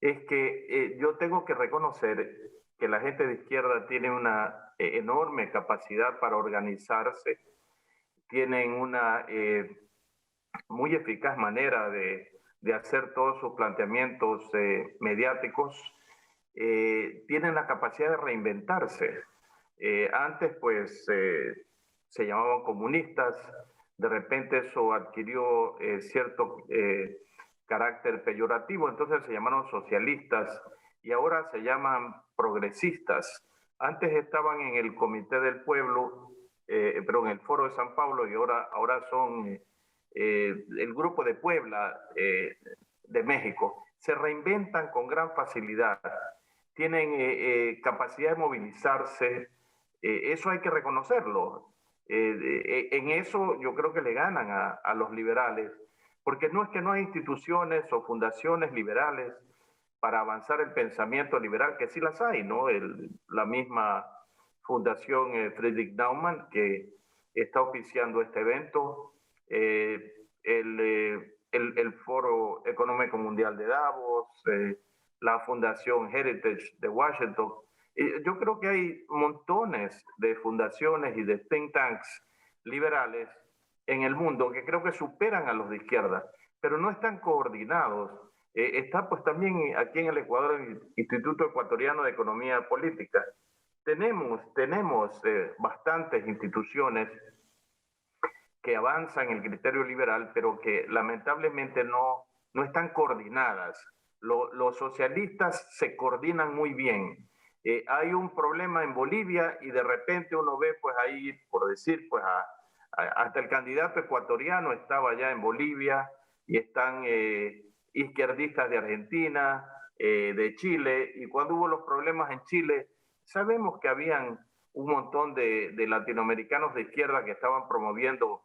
es que yo tengo que reconocer que la gente de izquierda tiene una enorme capacidad para organizarse, tienen una muy eficaz manera de hacer todos sus planteamientos mediáticos, tienen la capacidad de reinventarse. Antes, pues, se llamaban comunistas, de repente eso adquirió cierto carácter peyorativo, entonces se llamaron socialistas y ahora se llaman progresistas. Antes estaban en el Comité del Pueblo, pero en el Foro de San Pablo, y ahora son el Grupo de Puebla de México. Se reinventan con gran facilidad, tienen capacidad de movilizarse, eso hay que reconocerlo. En eso yo creo que le ganan a los liberales, porque no es que no hay instituciones o fundaciones liberales para avanzar el pensamiento liberal, que sí las hay, ¿no? La misma Fundación Friedrich Naumann, que está oficiando este evento, el Foro Económico Mundial de Davos, la Fundación Heritage de Washington. Yo creo que hay montones de fundaciones y de think tanks liberales en el mundo que creo que superan a los de izquierda, pero no están coordinados. Está pues también aquí en el Ecuador el Instituto Ecuatoriano de Economía Política. Tenemos bastantes instituciones que avanzan el criterio liberal, pero que lamentablemente no están coordinadas. Los socialistas se coordinan muy bien. Hay un problema en Bolivia y de repente uno ve pues ahí, por decir, pues hasta el candidato ecuatoriano estaba ya en Bolivia y están izquierdistas de Argentina, de Chile, y cuando hubo los problemas en Chile, sabemos que habían un montón de latinoamericanos de izquierda que estaban promoviendo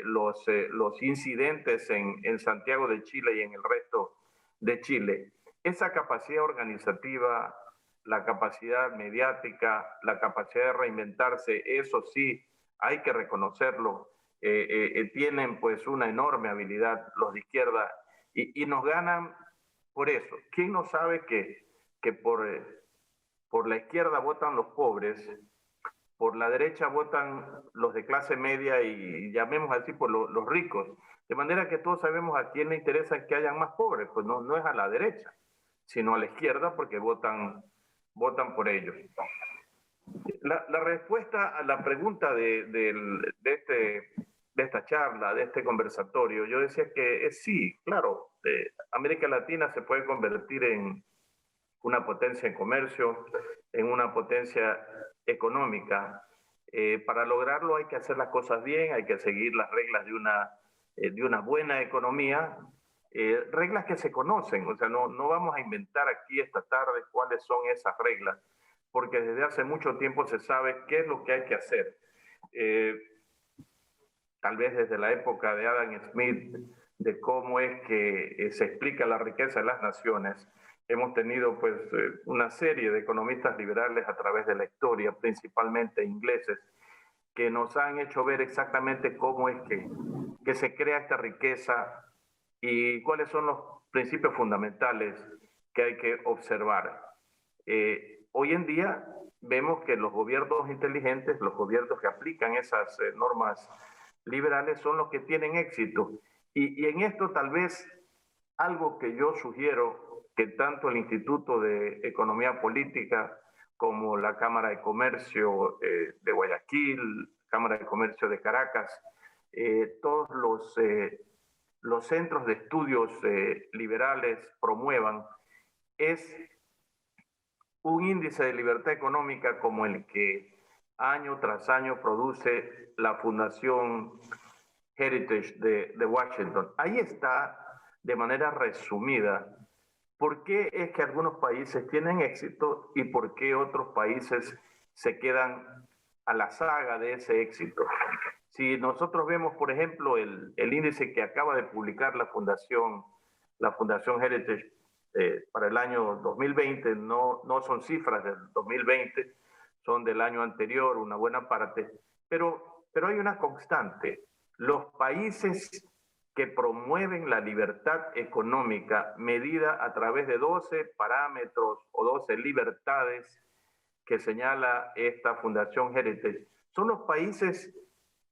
los incidentes en Santiago de Chile y en el resto de Chile. Esa capacidad organizativa, la capacidad mediática, la capacidad de reinventarse, eso sí, hay que reconocerlo. Tienen pues una enorme habilidad los de izquierda y nos ganan por eso. ¿Quién no sabe que por la izquierda votan los pobres? por la derecha votan los de clase media y llamemos así por los ricos. De manera que todos sabemos a quién le interesa que hayan más pobres. Pues no es a la derecha, sino a la izquierda porque votan por ellos. La respuesta a la pregunta de esta charla, de este conversatorio, yo decía que sí, claro, América Latina se puede convertir en una potencia en comercio, en una potencia económica. Para lograrlo hay que hacer las cosas bien, hay que seguir las reglas de una buena economía, reglas que se conocen. O sea, no vamos a inventar aquí esta tarde cuáles son esas reglas, porque desde hace mucho tiempo se sabe qué es lo que hay que hacer. Tal vez desde la época de Adam Smith, de cómo es que se explica la riqueza de las naciones, hemos tenido pues una serie de economistas liberales a través de la historia, principalmente ingleses, que nos han hecho ver exactamente cómo es que se crea esta riqueza y cuáles son los principios fundamentales que hay que observar. Hoy en día vemos que los gobiernos inteligentes, los gobiernos que aplican esas normas liberales son los que tienen éxito. Y en esto tal vez algo que yo sugiero que tanto el Instituto de Economía Política como la Cámara de Comercio de Guayaquil, Cámara de Comercio de Caracas, todos los centros de estudios liberales promuevan, es un índice de libertad económica como el que año tras año produce la Fundación Heritage de Washington. Ahí está, de manera resumida, por qué es que algunos países tienen éxito y por qué otros países se quedan a la saga de ese éxito. Si nosotros vemos, por ejemplo, el índice que acaba de publicar la Fundación Heritage para el año 2020, no son cifras del 2020, son del año anterior, una buena parte, pero hay una constante. Los países que promueven la libertad económica medida a través de 12 parámetros o 12 libertades que señala esta Fundación Heritage, son los países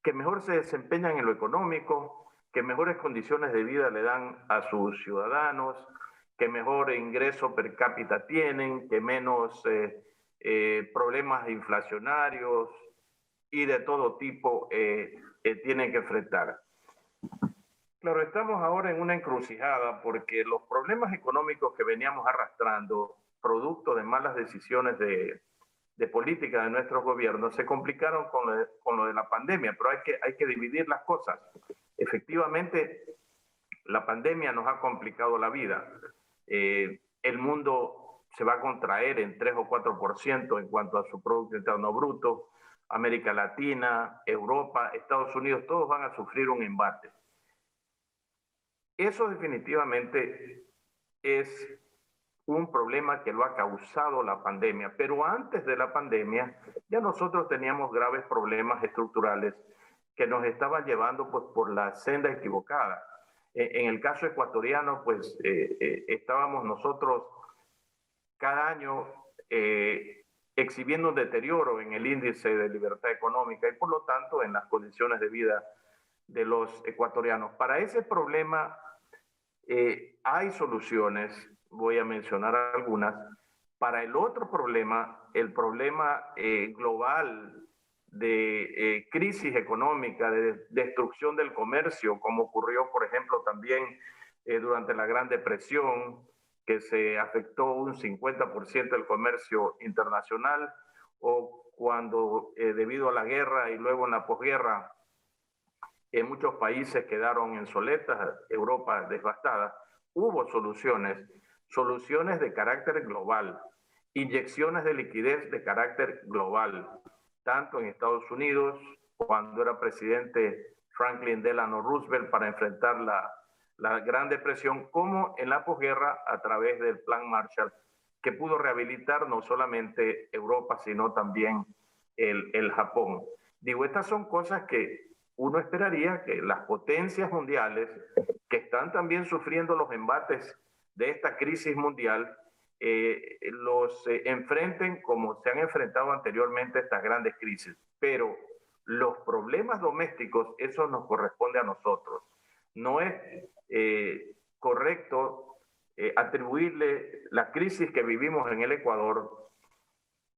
que mejor se desempeñan en lo económico, que mejores condiciones de vida le dan a sus ciudadanos, que mejor ingreso per cápita tienen, que menos problemas inflacionarios y de todo tipo tienen que enfrentar. Claro, estamos ahora en una encrucijada porque los problemas económicos que veníamos arrastrando, producto de malas decisiones de política de nuestros gobiernos, se complicaron con lo de la pandemia, pero hay que dividir las cosas. Efectivamente, la pandemia nos ha complicado la vida. El mundo se va a contraer en 3 o 4% en cuanto a su Producto Interno Bruto. América Latina, Europa, Estados Unidos, todos van a sufrir un embate. Eso definitivamente es un problema que lo ha causado la pandemia, pero antes de la pandemia ya nosotros teníamos graves problemas estructurales que nos estaban llevando pues, por la senda equivocada. En el caso ecuatoriano, pues estábamos nosotros cada año exhibiendo un deterioro en el índice de libertad económica y por lo tanto en las condiciones de vida de los ecuatorianos. Para ese problema hay soluciones, voy a mencionar algunas. Para el otro problema, el problema global de crisis económica, de destrucción del comercio, como ocurrió, por ejemplo, también durante la Gran Depresión, que se afectó un 50% del comercio internacional, o cuando debido a la guerra y luego en la posguerra, muchos países quedaron en soletas, Europa devastada. Hubo soluciones de carácter global, inyecciones de liquidez de carácter global, tanto en Estados Unidos, cuando era presidente Franklin Delano Roosevelt para enfrentar la Gran Depresión, como en la posguerra a través del Plan Marshall, que pudo rehabilitar no solamente Europa, sino también el Japón. Digo, estas son cosas que uno esperaría que las potencias mundiales, que están también sufriendo los embates de esta crisis mundial, los enfrenten como se han enfrentado anteriormente estas grandes crisis. Pero los problemas domésticos, eso nos corresponde a nosotros. No es correcto atribuirle la crisis que vivimos en el Ecuador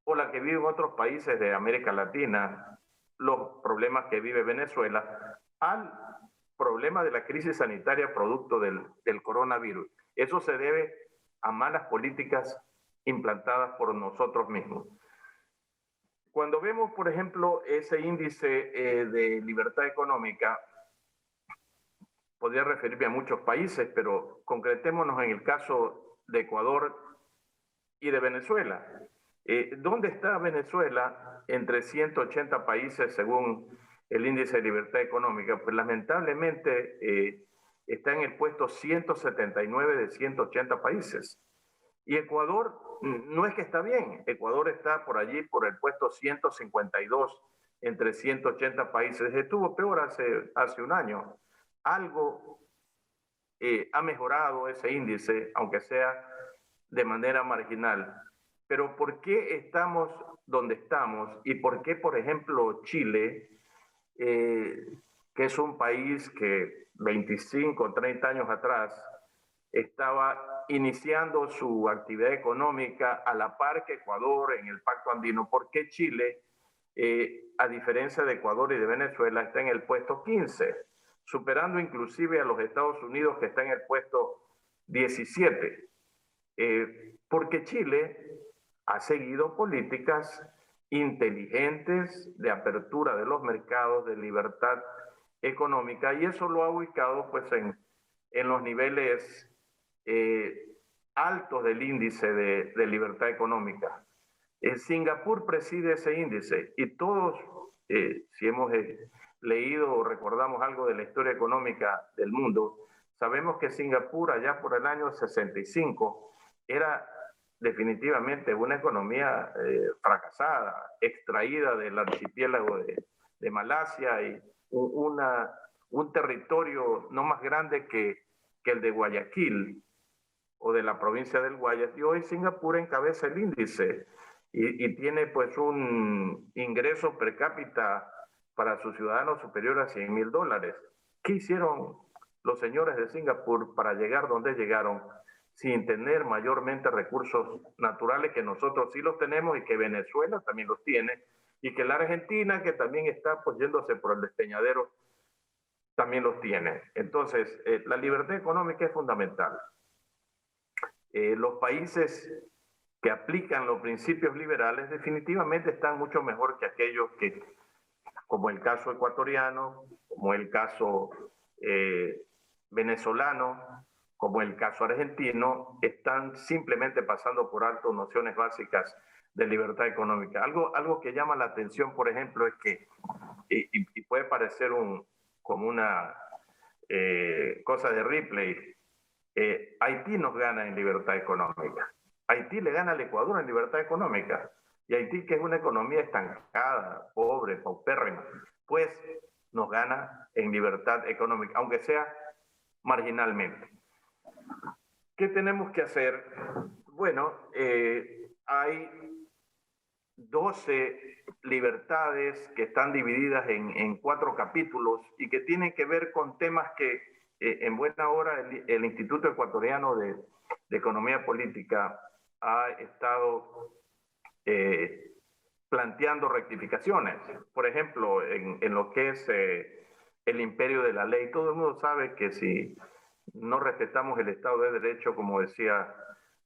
o la que viven otros países de América Latina, los problemas que vive Venezuela, al problema de la crisis sanitaria producto del coronavirus. Eso se debe a malas políticas implantadas por nosotros mismos. Cuando vemos, por ejemplo, ese índice de libertad económica, podría referirme a muchos países, pero concretémonos en el caso de Ecuador y de Venezuela. ¿Dónde está Venezuela entre 180 países según el índice de libertad económica? Pues lamentablemente está en el puesto 179 de 180 países. Y Ecuador no es que está bien, Ecuador está por allí por el puesto 152 entre 180 países. Estuvo peor hace un año. Algo ha mejorado ese índice, aunque sea de manera marginal. Pero ¿por qué estamos donde estamos? ¿Y por qué, por ejemplo, Chile, que es un país que 25 o 30 años atrás estaba iniciando su actividad económica a la par que Ecuador en el Pacto Andino? ¿Por qué Chile, a diferencia de Ecuador y de Venezuela, está en el puesto 15, superando inclusive a los Estados Unidos, que está en el puesto 17? Porque Chile ha seguido políticas inteligentes de apertura de los mercados, de libertad económica, y eso lo ha ubicado pues en los niveles altos del índice de libertad económica. Singapur preside ese índice y todos, si hemos leído o recordamos algo de la historia económica del mundo, sabemos que Singapur allá por el año 65 era definitivamente una economía fracasada, extraída del archipiélago de Malasia y un territorio no más grande que el de Guayaquil o de la provincia del Guayas. Y hoy Singapur encabeza el índice y tiene pues un ingreso per cápita para sus ciudadanos superior a $100,000. ¿Qué hicieron los señores de Singapur para llegar donde llegaron sin tener mayormente recursos naturales que nosotros sí los tenemos y que Venezuela también los tiene y que la Argentina, que también está pues yéndose por el despeñadero, también los tiene? Entonces, la libertad económica es fundamental. Los países que aplican los principios liberales definitivamente están mucho mejor que aquellos que, como el caso ecuatoriano, como el caso venezolano, como el caso argentino, están simplemente pasando por alto nociones básicas de libertad económica. Algo que llama la atención, por ejemplo, es que, y puede parecer como una cosa de Ripley, Haití nos gana en libertad económica. Haití le gana al Ecuador en libertad económica. Y Haití, que es una economía estancada, pobre, paupérrima, pues nos gana en libertad económica, aunque sea marginalmente. ¿Qué tenemos que hacer? Bueno, hay 12 libertades que están divididas en 4 capítulos y que tienen que ver con temas que en buena hora el Instituto Ecuatoriano de Economía Política ha estado planteando rectificaciones. Por ejemplo, en lo que es el imperio de la ley, todo el mundo sabe que si no respetamos el Estado de Derecho, como decía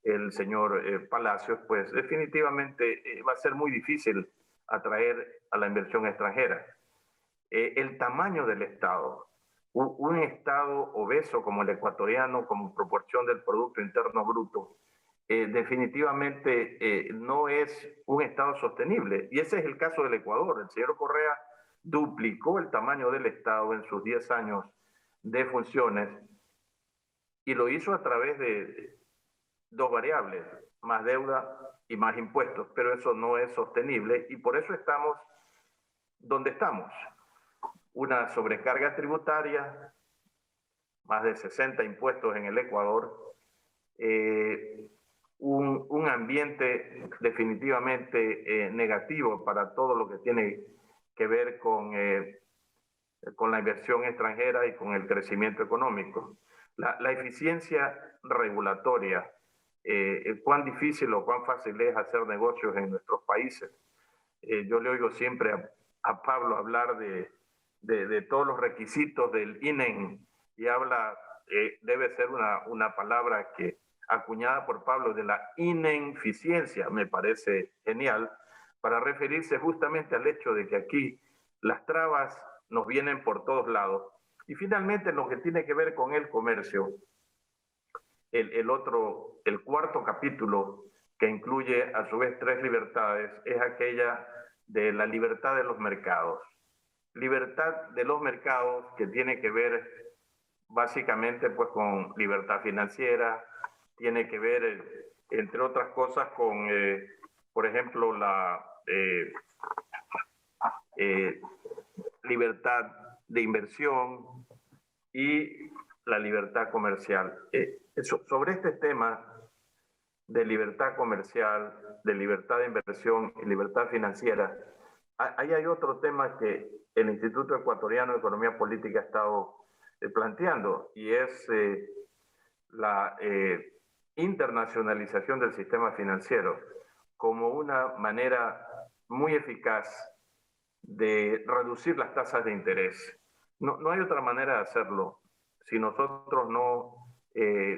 el señor Palacios, pues definitivamente va a ser muy difícil atraer a la inversión extranjera. El tamaño del Estado, un Estado obeso como el ecuatoriano, como proporción del Producto Interno Bruto, definitivamente no es un Estado sostenible. Y ese es el caso del Ecuador. El señor Correa duplicó el tamaño del Estado en sus 10 años de funciones y lo hizo a través de 2 variables, más deuda y más impuestos, pero eso no es sostenible y por eso estamos donde estamos. Una sobrecarga tributaria, más de 60 impuestos en el Ecuador, un ambiente definitivamente negativo para todo lo que tiene que ver con la inversión extranjera y con el crecimiento económico. La eficiencia regulatoria, cuán difícil o cuán fácil es hacer negocios en nuestros países. Yo le oigo siempre a Pablo hablar de todos los requisitos del INEN y habla, debe ser una palabra que acuñada por Pablo, de la ineficiencia. Me parece genial para referirse justamente al hecho de que aquí las trabas nos vienen por todos lados. Y finalmente, en lo que tiene que ver con el comercio, el cuarto capítulo, que incluye a su vez 3 libertades, es aquella de la libertad de los mercados. Libertad de los mercados que tiene que ver básicamente pues con libertad financiera, tiene que ver, entre otras cosas, con, por ejemplo, la libertad de inversión y la libertad comercial. Sobre este tema de libertad comercial, de libertad de inversión y libertad financiera, ahí hay otro tema que el Instituto Ecuatoriano de Economía Política ha estado planteando, y es la internacionalización del sistema financiero como una manera muy eficaz de reducir las tasas de interés. No hay otra manera de hacerlo. Si nosotros no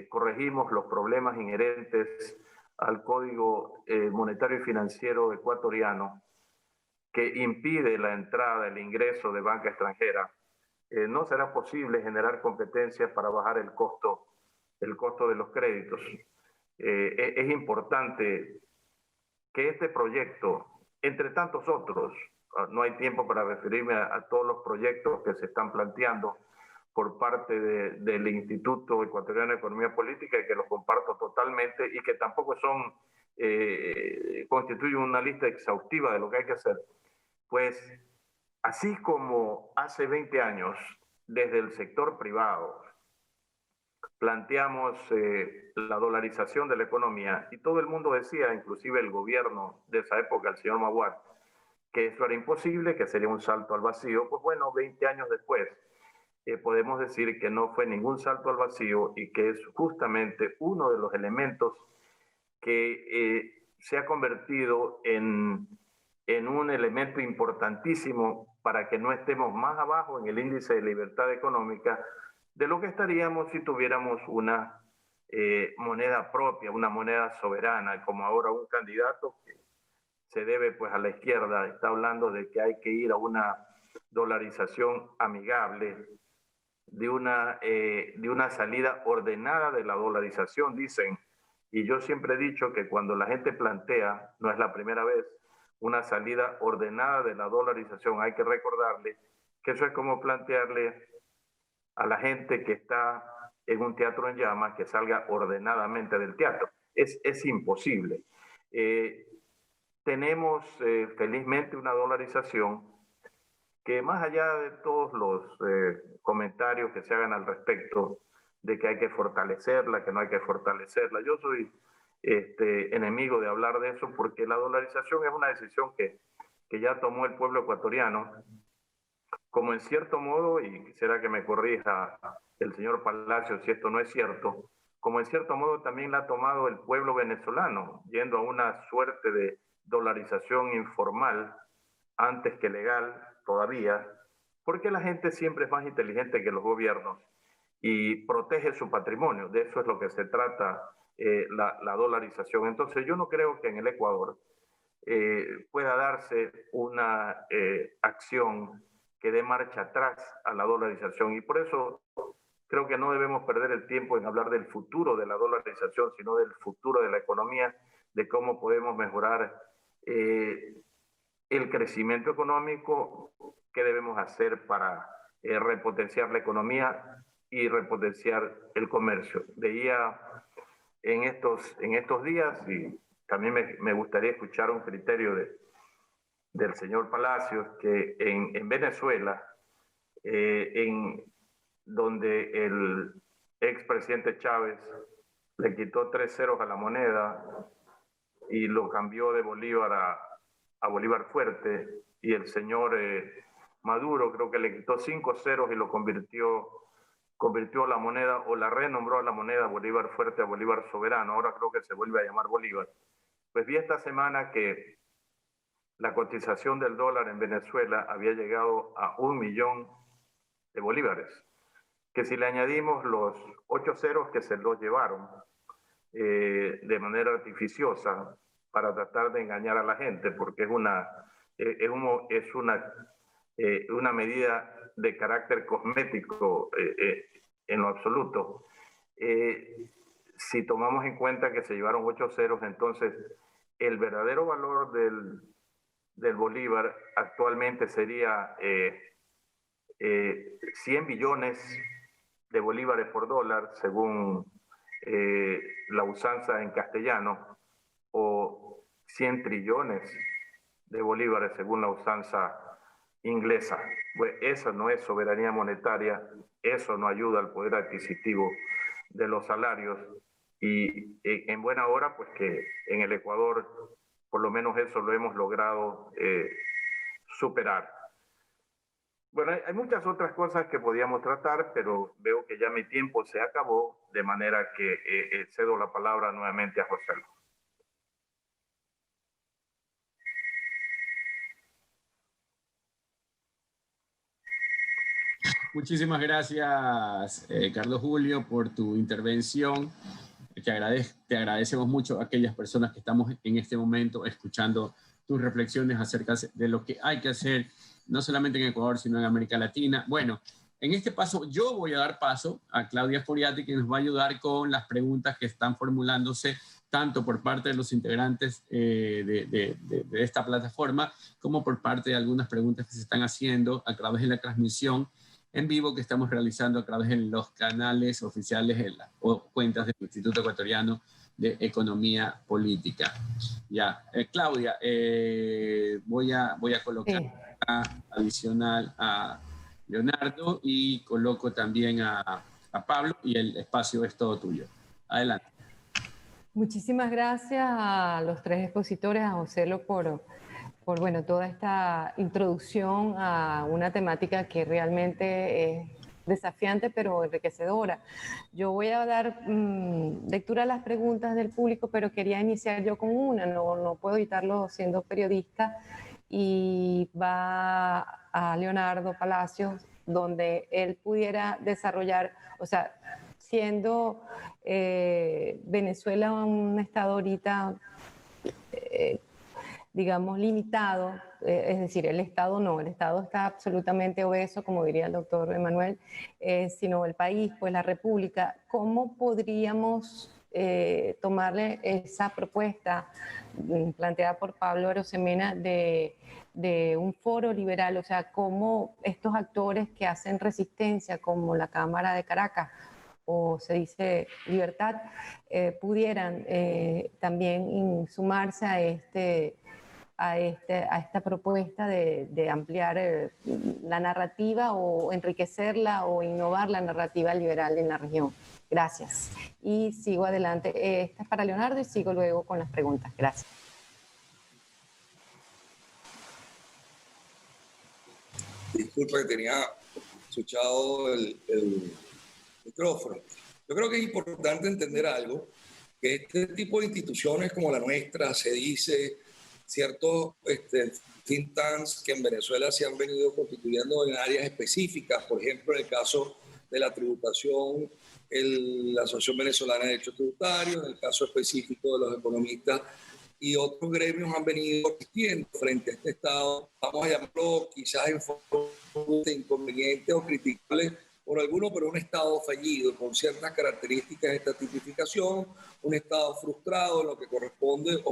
corregimos los problemas inherentes al Código Monetario y Financiero ecuatoriano, que impide la entrada, el ingreso de banca extranjera, no será posible generar competencias para bajar el costo de los créditos. Es importante que este proyecto, entre tantos otros, no hay tiempo para referirme a todos los proyectos que se están planteando por parte del Instituto Ecuatoriano de Economía Política, y que los comparto totalmente, y que tampoco son constituyen una lista exhaustiva de lo que hay que hacer. Pues así como hace 20 años, desde el sector privado, planteamos la dolarización de la economía, y todo el mundo decía, inclusive el gobierno de esa época, el señor Maguad, que eso era imposible, que sería un salto al vacío. Pues bueno, 20 años después, podemos decir que no fue ningún salto al vacío, y que es justamente uno de los elementos que se ha convertido en un elemento importantísimo para que no estemos más abajo en el índice de libertad económica de lo que estaríamos si tuviéramos una moneda propia, una moneda soberana, como ahora un candidato que se debe pues a la izquierda está hablando de que hay que ir a una dolarización amigable, de una salida ordenada de la dolarización, dicen. Y yo siempre he dicho que cuando la gente plantea, no es la primera vez, una salida ordenada de la dolarización, hay que recordarle que eso es como plantearle a la gente que está en un teatro en llamas que salga ordenadamente del teatro. Es imposible. Tenemos felizmente una dolarización que, más allá de todos los comentarios que se hagan al respecto de que hay que fortalecerla, que no hay que fortalecerla, yo soy enemigo de hablar de eso, porque la dolarización es una decisión que ya tomó el pueblo ecuatoriano, como en cierto modo, y quisiera que me corrija el señor Palacio si esto no es cierto, como en cierto modo también la ha tomado el pueblo venezolano, yendo a una suerte de dolarización informal antes que legal todavía, porque la gente siempre es más inteligente que los gobiernos y protege su patrimonio. De eso es lo que se trata la dolarización. Entonces yo no creo que en el Ecuador pueda darse una acción que dé marcha atrás a la dolarización, y por eso creo que no debemos perder el tiempo en hablar del futuro de la dolarización, sino del futuro de la economía, de cómo podemos mejorar el crecimiento económico, qué debemos hacer para repotenciar la economía y repotenciar el comercio. Veía en estos días, y también me gustaría escuchar un criterio del señor Palacios, que en Venezuela, donde el expresidente Chávez le quitó 3 ceros a la moneda y lo cambió de bolívar a bolívar fuerte, y el señor Maduro creo que le quitó 5 ceros y lo convirtió la moneda, o la renombró a la moneda bolívar fuerte a bolívar soberano. Ahora creo que se vuelve a llamar bolívar. Pues vi esta semana que la cotización del dólar en Venezuela había llegado a 1 millón de bolívares, que si le añadimos los 8 ceros que se los llevaron de manera artificiosa para tratar de engañar a la gente, porque es una medida de carácter cosmético en lo absoluto. Si tomamos en cuenta que se llevaron 8 ceros, entonces el verdadero valor del bolívar actualmente sería 100 billones de bolívares por dólar, según la usanza en castellano, o 100 trillones de bolívares, según la usanza inglesa. Pues eso no es soberanía monetaria, eso no ayuda al poder adquisitivo de los salarios, y en buena hora pues que en el Ecuador por lo menos eso lo hemos logrado superar. Bueno, hay muchas otras cosas que podíamos tratar, pero veo que ya mi tiempo se acabó, de manera que cedo la palabra nuevamente a José. Muchísimas gracias, Carlos Julio, por tu intervención. Te agradecemos mucho a aquellas personas que estamos en este momento escuchando tus reflexiones acerca de lo que hay que hacer, no solamente en Ecuador, sino en América Latina. Bueno, en este paso yo voy a dar paso a Claudia Foriati, que nos va a ayudar con las preguntas que están formulándose tanto por parte de los integrantes de esta plataforma, como por parte de algunas preguntas que se están haciendo a través de la transmisión en vivo que estamos realizando a través de los canales oficiales o cuentas del Instituto Ecuatoriano de Economía Política. Ya, Claudia, voy a colocar adicional a Leonardo y coloco también a Pablo, y el espacio es todo tuyo. Adelante. Muchísimas gracias a los tres expositores, a Joselo por bueno, toda esta introducción a una temática que realmente es desafiante pero enriquecedora. Yo voy a dar lectura a las preguntas del público, pero quería iniciar yo con una, no puedo evitarlo siendo periodista, y va a Leonardo Palacios, donde él pudiera desarrollar, o sea, siendo Venezuela un estado ahorita digamos, limitado, es decir, el Estado está absolutamente obeso, como diría el doctor Emanuel, sino el país, pues la República. ¿Cómo podríamos tomarle esa propuesta planteada por Pablo Arosemena de un foro liberal? O sea, cómo estos actores que hacen resistencia, como la Cámara de Caracas, o se dice Libertad, pudieran también sumarse a esta propuesta de ampliar la narrativa o enriquecerla o innovar la narrativa liberal en la región. Gracias. Y sigo adelante. Esta es para Leonardo y sigo luego con las preguntas. Gracias. Disculpa que tenía escuchado el micrófono. Yo creo que es importante entender algo, que este tipo de instituciones como la nuestra, se dice, ciertos think tanks que en Venezuela se han venido constituyendo en áreas específicas, por ejemplo, en el caso de la tributación, la Asociación Venezolana de Derechos Tributarios, en el caso específico de los economistas, y otros gremios han venido existiendo frente a este Estado, vamos a llamarlo quizás en forma inconveniente o criticable por algunos, pero un Estado fallido, con ciertas características de esta tipificación, un Estado frustrado en lo que corresponde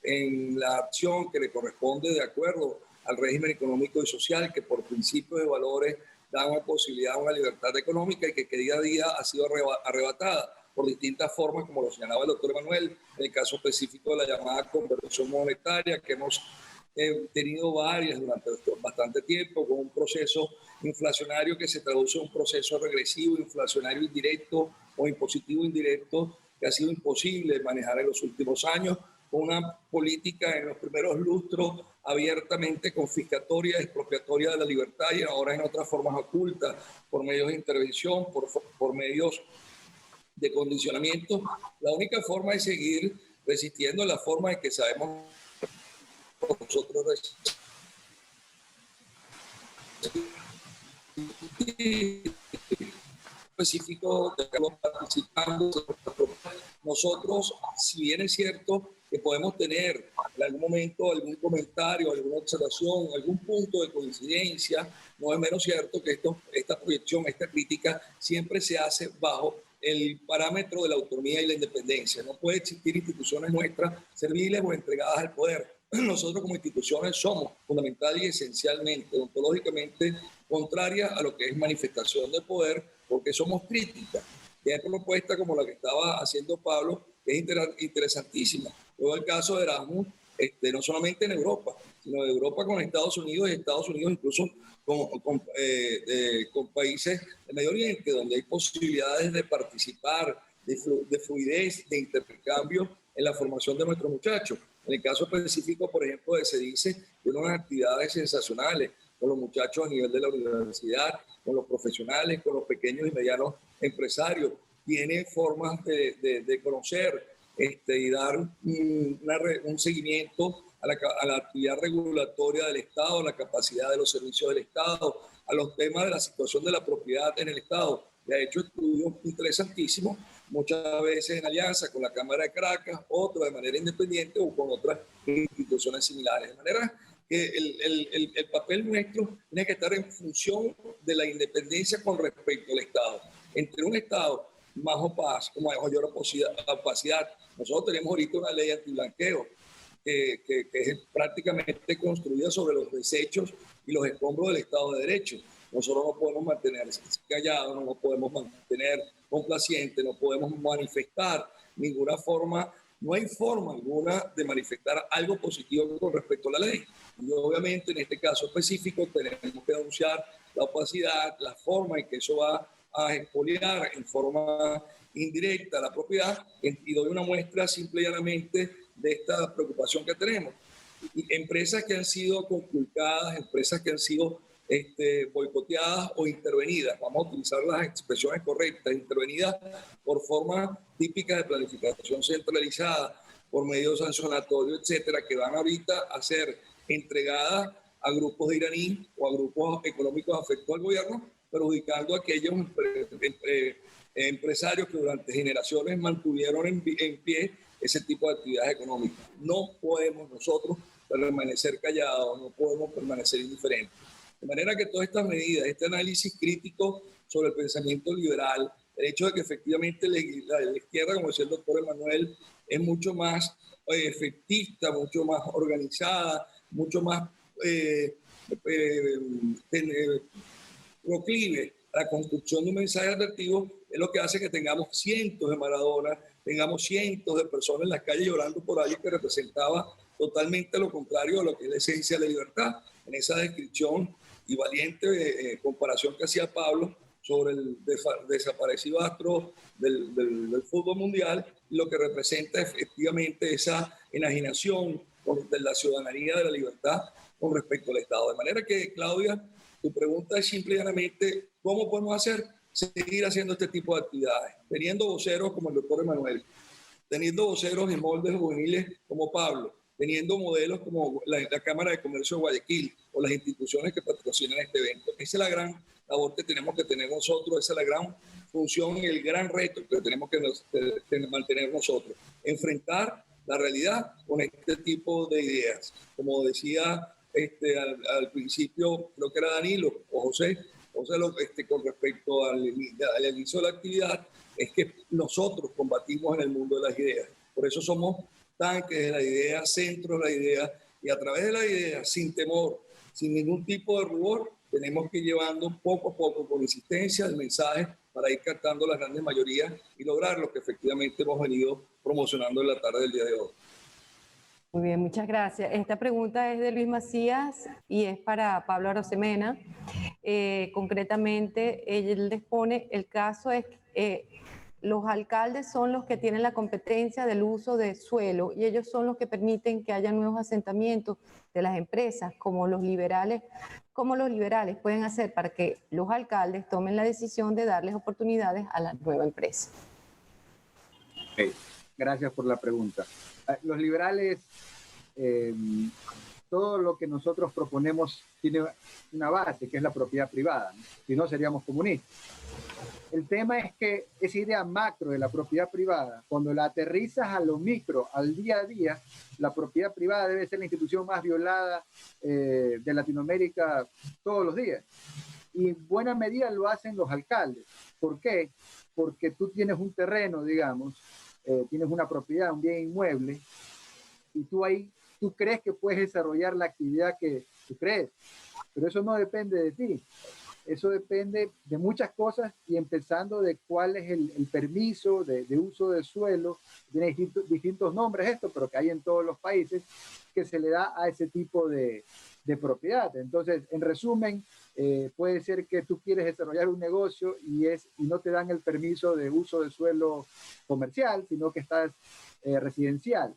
en la acción que le corresponde de acuerdo al régimen económico y social, que por principios de valores da una posibilidad a una libertad económica y que día a día ha sido arrebatada por distintas formas, como lo señalaba el doctor Emanuel, en el caso específico de la llamada conversión monetaria, que hemos tenido varias durante bastante tiempo, con un proceso inflacionario que se traduce en un proceso regresivo, inflacionario indirecto o impositivo indirecto, que ha sido imposible manejar en los últimos años, con una política en los primeros lustros abiertamente confiscatoria, expropiatoria de la libertad, y ahora en otras formas ocultas, por medios de intervención, por medios de condicionamiento. La única forma de seguir resistiendo es la forma en que sabemos nosotros específico de que participando. Nosotros, si bien es cierto que podemos tener en algún momento algún comentario, alguna observación, algún punto de coincidencia, no es menos cierto que esta proyección, esta crítica siempre se hace bajo el parámetro de la autonomía y la independencia. No puede existir instituciones nuestras serviles o entregadas al poder. Nosotros como instituciones somos fundamental y esencialmente, ontológicamente, contrarias a lo que es manifestación de poder, porque somos críticas. Y hay propuestas como la que estaba haciendo Pablo, que es interesantísima. Luego el caso de Erasmus, no solamente en Europa, sino de Europa con Estados Unidos y Estados Unidos incluso con países del Medio Oriente, donde hay posibilidades de participar, de fluidez, de intercambio en la formación de nuestros muchachos. En el caso específico, por ejemplo, de CEDICE, tiene unas actividades sensacionales con los muchachos a nivel de la universidad, con los profesionales, con los pequeños y medianos empresarios. Tiene formas de conocer y dar un seguimiento a la actividad regulatoria del Estado, a la capacidad de los servicios del Estado, a los temas de la situación de la propiedad en el Estado. Y ha hecho estudios interesantísimos, muchas veces en alianza con la Cámara de Caracas, otros de manera independiente o con otras instituciones similares. De manera que el papel nuestro tiene que estar en función de la independencia con respecto al Estado. Entre un Estado más opaco, con mayor opacidad, nosotros tenemos ahorita una ley antiblanqueo que es prácticamente construida sobre los desechos y los escombros del Estado de Derecho. Nosotros no podemos mantenerse callados, no nos podemos mantener complacientes, no podemos manifestar ninguna forma, no hay forma alguna de manifestar algo positivo con respecto a la ley. Y obviamente en este caso específico tenemos que denunciar la opacidad, la forma en que eso va a expoliar en forma indirecta la propiedad, y doy una muestra simple y llanamente de esta preocupación que tenemos. Y empresas que han sido conculcadas, empresas que han sido boicoteadas o intervenidas, vamos a utilizar las expresiones correctas, intervenidas por formas típicas de planificación centralizada, por medios sancionatorios, etcétera, que van ahorita a ser entregadas a grupos de iraní o a grupos económicos afectos al gobierno, perjudicando a aquellos empresarios que durante generaciones mantuvieron en pie ese tipo de actividades económicas. No podemos nosotros permanecer callados, no podemos permanecer indiferentes. De manera que todas estas medidas, este análisis crítico sobre el pensamiento liberal, el hecho de que efectivamente la izquierda, como decía el doctor Emanuel, es mucho más efectista, mucho más organizada, mucho más proclive a la construcción de un mensaje atractivo, es lo que hace que tengamos cientos de Maradona, tengamos cientos de personas en las calles llorando por alguien que representaba totalmente lo contrario a lo que es la esencia de la libertad. En esa descripción y valiente comparación que hacía Pablo sobre el desaparecido astro del fútbol mundial, lo que representa efectivamente esa enajenación de la ciudadanía de la libertad con respecto al Estado. De manera que, Claudia, tu pregunta es simplemente ¿cómo podemos seguir haciendo este tipo de actividades? Teniendo voceros como el doctor Emanuel, teniendo voceros en moldes juveniles como Pablo, teniendo modelos como la Cámara de Comercio de Guayaquil o las instituciones que patrocinan este evento. Esa es la gran labor que tenemos que tener nosotros, esa es la gran función y el gran reto que tenemos que mantener nosotros. Enfrentar la realidad con este tipo de ideas. Como decía al principio, creo que era Danilo o José con respecto al inicio de la actividad, es que nosotros combatimos en el mundo de las ideas. Por eso somos tanques de la idea, centro de la idea, y a través de la idea, sin temor, sin ningún tipo de rubor, tenemos que ir llevando poco a poco, con insistencia, el mensaje para ir captando las grandes mayorías y lograr lo que efectivamente hemos venido promocionando en la tarde del día de hoy. Muy bien, muchas gracias. Esta pregunta es de Luis Macías y es para Pablo Arosemena. Concretamente, él les pone, el caso es los alcaldes son los que tienen la competencia del uso de suelo y ellos son los que permiten que haya nuevos asentamientos de las empresas, como los liberales pueden hacer para que los alcaldes tomen la decisión de darles oportunidades a la nueva empresa. Okay. Gracias por la pregunta. Los liberales, todo lo que nosotros proponemos tiene una base, que es la propiedad privada, ¿no? Si no, seríamos comunistas. El tema es que esa idea macro de la propiedad privada, cuando la aterrizas a lo micro, al día a día, la propiedad privada debe ser la institución más violada de Latinoamérica todos los días. Y en buena medida lo hacen los alcaldes. ¿Por qué? Porque tú tienes un terreno, digamos, tienes una propiedad, un bien inmueble, y tú crees que puedes desarrollar la actividad que tú crees, pero eso no depende de ti. Eso depende de muchas cosas y empezando de cuál es el permiso de uso del suelo. Tiene distintos nombres esto, pero que hay en todos los países, que se le da a ese tipo de propiedad. Entonces, en resumen, puede ser que tú quieres desarrollar un negocio y no te dan el permiso de uso de suelo comercial, sino que estás residencial.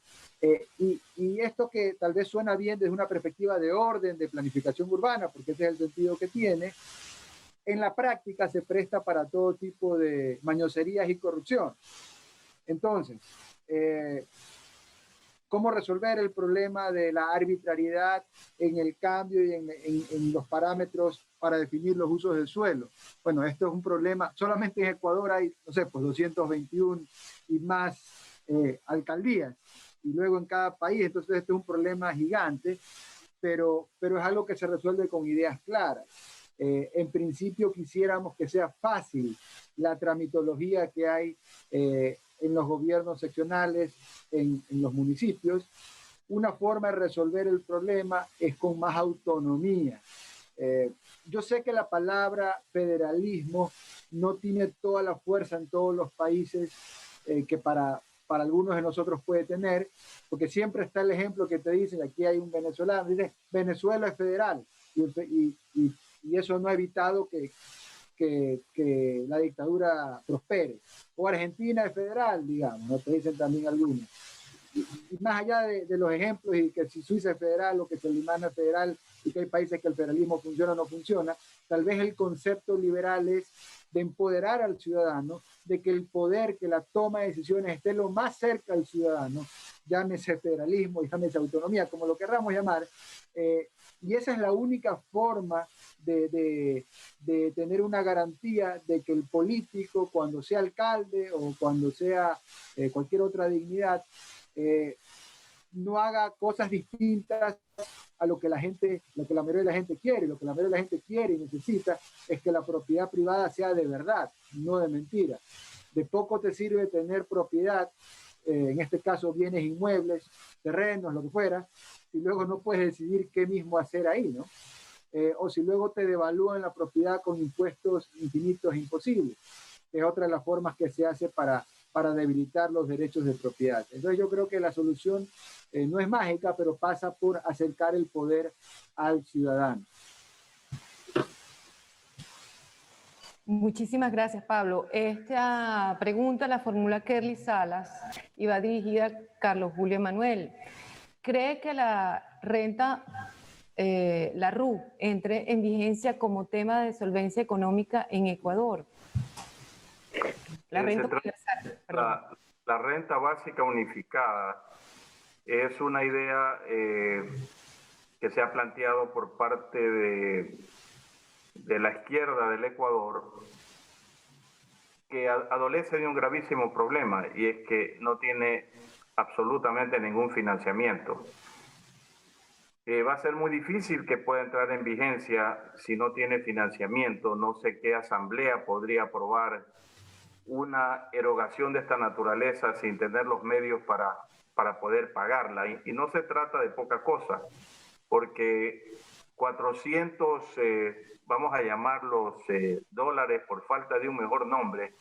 Y esto que tal vez suena bien desde una perspectiva de orden, de planificación urbana, porque ese es el sentido que tiene, en la práctica se presta para todo tipo de mañoserías y corrupción. Entonces, ¿cómo resolver el problema de la arbitrariedad en el cambio y en los parámetros para definir los usos del suelo? Bueno, esto es un problema. Solamente en Ecuador hay, no sé, pues 221 y más alcaldías. Y luego en cada país, entonces este es un problema gigante, pero es algo que se resuelve con ideas claras. En principio quisiéramos que sea fácil la tramitología que hay en los gobiernos seccionales, en los municipios. Una forma de resolver el problema es con más autonomía. Yo sé que la palabra federalismo no tiene toda la fuerza en todos los países que para algunos de nosotros puede tener, porque siempre está el ejemplo que te dicen, aquí hay un venezolano, dice, Venezuela es federal, y eso no ha evitado que la dictadura prospere. O Argentina es federal, digamos, ¿no? Te dicen también algunos. Y más allá de los ejemplos, y que si Suiza es federal o que Solimana es federal, y que hay países que el federalismo funciona o no funciona, tal vez el concepto liberal es de empoderar al ciudadano, de que el poder, que la toma de decisiones esté lo más cerca al ciudadano, llámese federalismo y llámese autonomía, como lo querramos llamar, y esa es la única forma de tener una garantía de que el político, cuando sea alcalde o cuando sea cualquier otra dignidad, no haga cosas distintas a lo que la mayoría de la gente quiere. Lo que la mayoría de la gente quiere y necesita es que la propiedad privada sea de verdad, no de mentira. De poco te sirve tener propiedad, en este caso bienes inmuebles, terrenos, lo que fuera, y luego no puedes decidir qué mismo hacer ahí, ¿no? O si luego te devalúan la propiedad con impuestos infinitos e imposibles. Es otra de las formas que se hace para debilitar los derechos de propiedad. Entonces yo creo que la solución no es mágica, pero pasa por acercar el poder al ciudadano. Muchísimas gracias, Pablo. Esta pregunta la formula Kerly Salas y va dirigida a Carlos Julio Emanuel. ¿Cree que la renta, la RU, entre en vigencia como tema de solvencia económica en Ecuador? La renta universal, perdón. La renta básica unificada es una idea que se ha planteado por parte de la izquierda del Ecuador, que adolece de un gravísimo problema, y es que no tiene absolutamente ningún financiamiento. Va a ser muy difícil que pueda entrar en vigencia si no tiene financiamiento. No sé qué asamblea podría aprobar una erogación de esta naturaleza sin tener los medios para poder pagarla. Y no se trata de poca cosa, porque 400, vamos a llamarlos dólares por falta de un mejor nombre,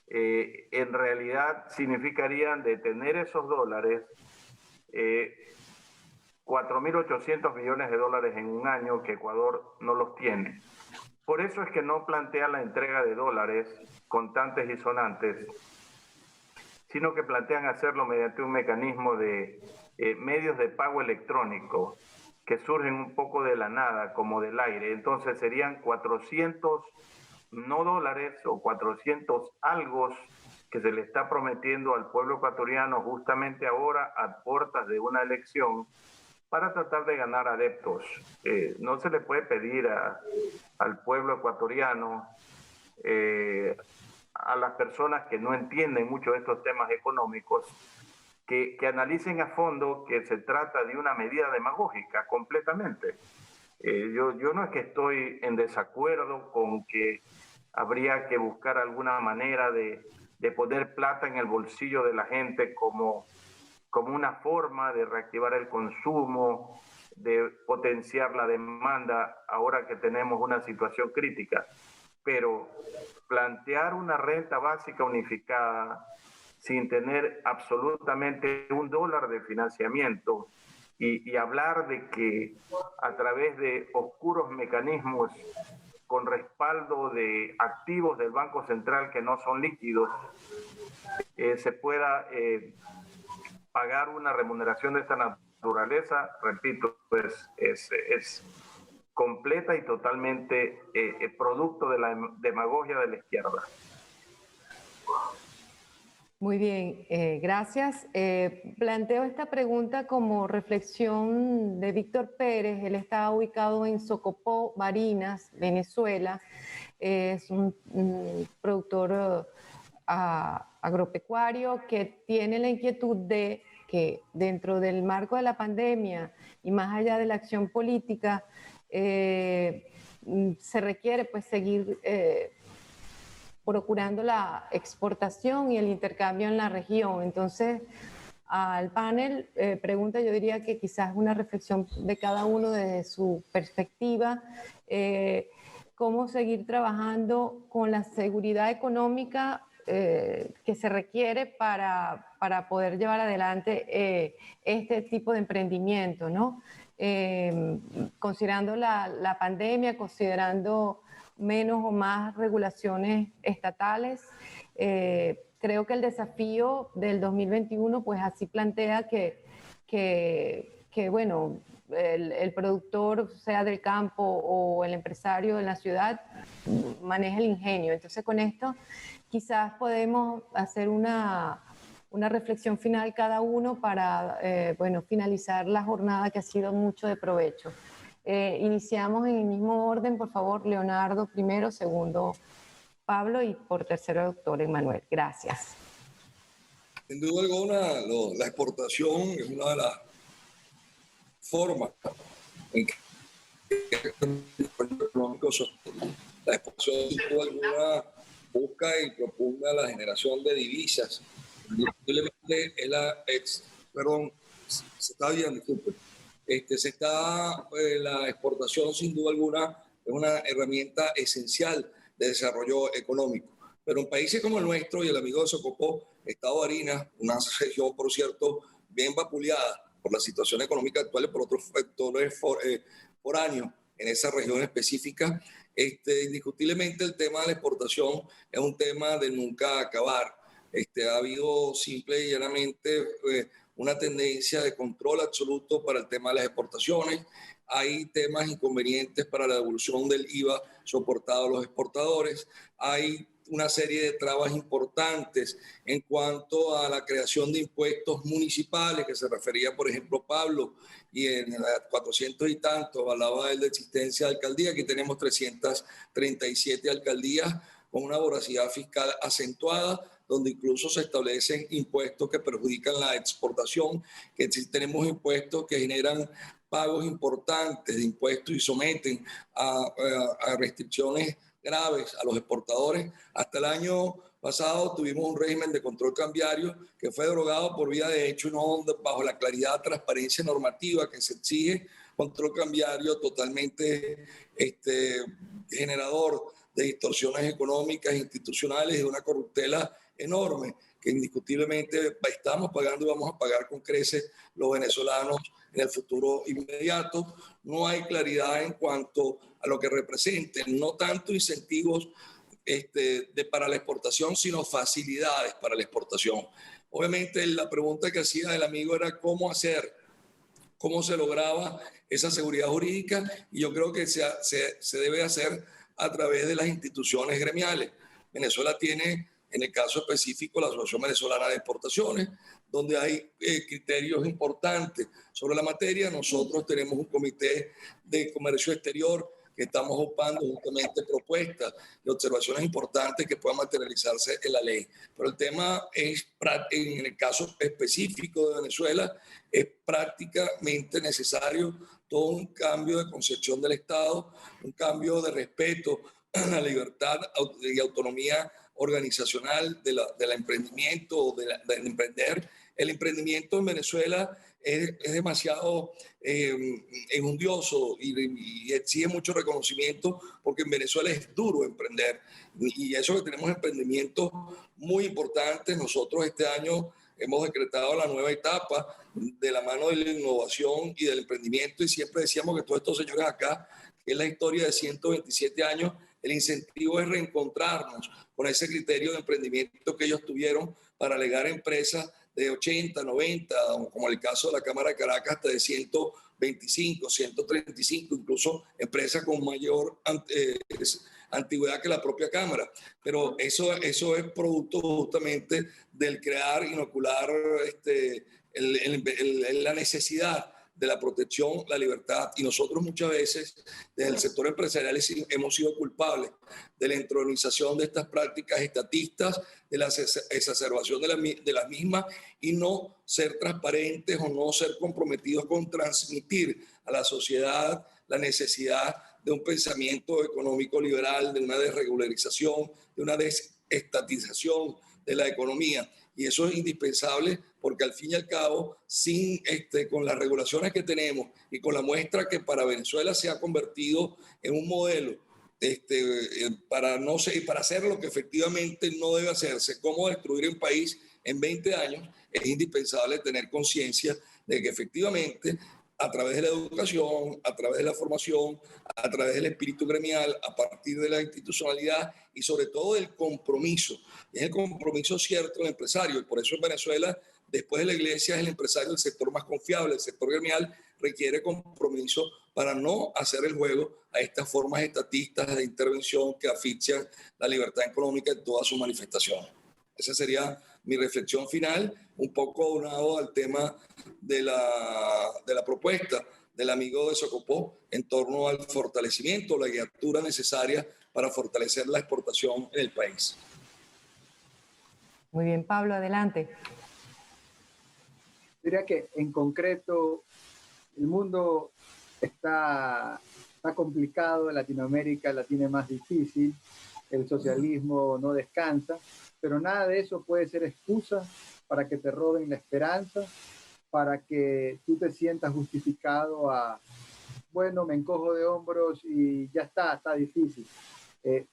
en realidad significarían de tener esos dólares 4.800 millones de dólares en un año, que Ecuador no los tiene. Por eso es que no plantea la entrega de dólares contantes y sonantes, sino que plantean hacerlo mediante un mecanismo de medios de pago electrónico que surgen un poco de la nada, como del aire. Entonces serían 400 no dólares o 400 algos que se le está prometiendo al pueblo ecuatoriano justamente ahora a puertas de una elección para tratar de ganar adeptos. No se le puede pedir al pueblo ecuatoriano, a las personas que no entienden mucho de estos temas económicos, que analicen a fondo que se trata de una medida demagógica completamente. Yo no es que estoy en desacuerdo con que habría que buscar alguna manera de poner plata en el bolsillo de la gente como una forma de reactivar el consumo, de potenciar la demanda ahora que tenemos una situación crítica. Pero plantear una renta básica unificada sin tener absolutamente $1 de financiamiento y hablar de que a través de oscuros mecanismos con respaldo de activos del Banco Central que no son líquidos, se pueda pagar una remuneración de esta naturaleza, repito, pues es completa y totalmente producto de la demagogia de la izquierda. Muy bien, gracias. Planteo esta pregunta como reflexión de Víctor Pérez. Él está ubicado en Socopó, Barinas, Venezuela. Es un productor agropecuario que tiene la inquietud de que dentro del marco de la pandemia y más allá de la acción política, se requiere pues seguir procurando la exportación y el intercambio en la región. Entonces, al panel, pregunta, yo diría que quizás una reflexión de cada uno desde su perspectiva, cómo seguir trabajando con la seguridad económica que se requiere para poder llevar adelante este tipo de emprendimiento, ¿no? Considerando la pandemia, considerando menos o más regulaciones estatales. Creo que el desafío del 2021 pues así plantea que bueno, el productor, sea del campo o el empresario en la ciudad, maneja el ingenio. Entonces con esto quizás podemos hacer una reflexión final cada uno para bueno, finalizar la jornada que ha sido mucho de provecho. Iniciamos en el mismo orden, por favor, Leonardo primero, segundo Pablo y por tercero doctor Emmanuel. Gracias. Sin duda alguna, la exportación es una de las formas en que la exportación sin duda alguna busca y propugna la generación de divisas. La exportación sin duda alguna es una herramienta esencial de desarrollo económico. Pero en países como el nuestro y el amigo de Socopó, Estado Barinas, una región, por cierto, bien vapuleada por la situación económica actual y por otros factores foráneos en esa región específica, indiscutiblemente el tema de la exportación es un tema de nunca acabar. Ha habido simple y llanamente una tendencia de control absoluto para el tema de las exportaciones. Hay temas inconvenientes para la devolución del IVA soportado a los exportadores. Hay una serie de trabas importantes en cuanto a la creación de impuestos municipales, que se refería, por ejemplo, Pablo, y en 400 y tantos hablaba él de existencia de alcaldías. Aquí tenemos 337 alcaldías con una voracidad fiscal acentuada, donde incluso se establecen impuestos que perjudican la exportación, que tenemos impuestos que generan pagos importantes de impuestos y someten a restricciones graves a los exportadores. Hasta el año pasado tuvimos un régimen de control cambiario que fue derogado por vía de hecho, no bajo la claridad, transparencia normativa que se exige, control cambiario totalmente generador de distorsiones económicas e institucionales y de una corruptela enorme que indiscutiblemente estamos pagando y vamos a pagar con creces los venezolanos en el futuro inmediato. No hay claridad en cuanto a lo que representen, no tanto incentivos para la exportación, sino facilidades para la exportación. Obviamente la pregunta que hacía el amigo era cómo se lograba esa seguridad jurídica, y yo creo que se debe hacer a través de las instituciones gremiales. Venezuela tiene, en el caso específico, la Asociación Venezolana de Exportaciones, donde hay criterios importantes sobre la materia. Nosotros tenemos un comité de comercio exterior que estamos opando justamente propuestas y observaciones importantes que puedan materializarse en la ley. Pero el tema es, en el caso específico de Venezuela, es prácticamente necesario todo un cambio de concepción del Estado, un cambio de respeto a la libertad y autonomía organizacional del emprendimiento, del emprender. El emprendimiento en Venezuela es demasiado enjundioso y exige mucho reconocimiento, porque en Venezuela es duro emprender. Y eso que tenemos emprendimientos muy importantes. Nosotros este año hemos decretado la nueva etapa de la mano de la innovación y del emprendimiento, y siempre decíamos que todos estos señores acá, que es la historia de 127 años, el incentivo es reencontrarnos con ese criterio de emprendimiento que ellos tuvieron para alegar empresas de 80, 90, como el caso de la Cámara de Caracas, hasta de 125, 135, incluso empresas con mayor antigüedad que la propia Cámara. Pero eso es producto justamente del crear, inocular la necesidad de la protección, la libertad. Y nosotros muchas veces, desde el sector empresarial, hemos sido culpables de la entronización de estas prácticas estatistas, de la exacerbación de las mismas, y no ser transparentes o no ser comprometidos con transmitir a la sociedad la necesidad de un pensamiento económico liberal, de una desregularización, de una desestatización de la economía. Y eso es indispensable, porque al fin y al cabo, con las regulaciones que tenemos y con la muestra que para Venezuela se ha convertido en un modelo para hacer lo que efectivamente no debe hacerse, cómo destruir un país en 20 años, es indispensable tener conciencia de que efectivamente, a través de la educación, a través de la formación, a través del espíritu gremial, a partir de la institucionalidad y sobre todo del compromiso. Es el compromiso cierto del empresario, y por eso en Venezuela, después de la iglesia, es el empresario el sector más confiable. El sector gremial requiere compromiso para no hacer el juego a estas formas estatistas de intervención que asfixian la libertad económica en todas sus manifestaciones. Esa sería mi reflexión final, un poco aunado al tema de la propuesta del amigo de Socopó en torno al fortalecimiento, la guiatura necesaria para fortalecer la exportación en el país. Muy bien, Pablo, adelante. Diría que en concreto el mundo está complicado, Latinoamérica la tiene más difícil, el socialismo no descansa, pero nada de eso puede ser excusa para que te roben la esperanza, para que tú te sientas justificado bueno, me encojo de hombros y ya está difícil.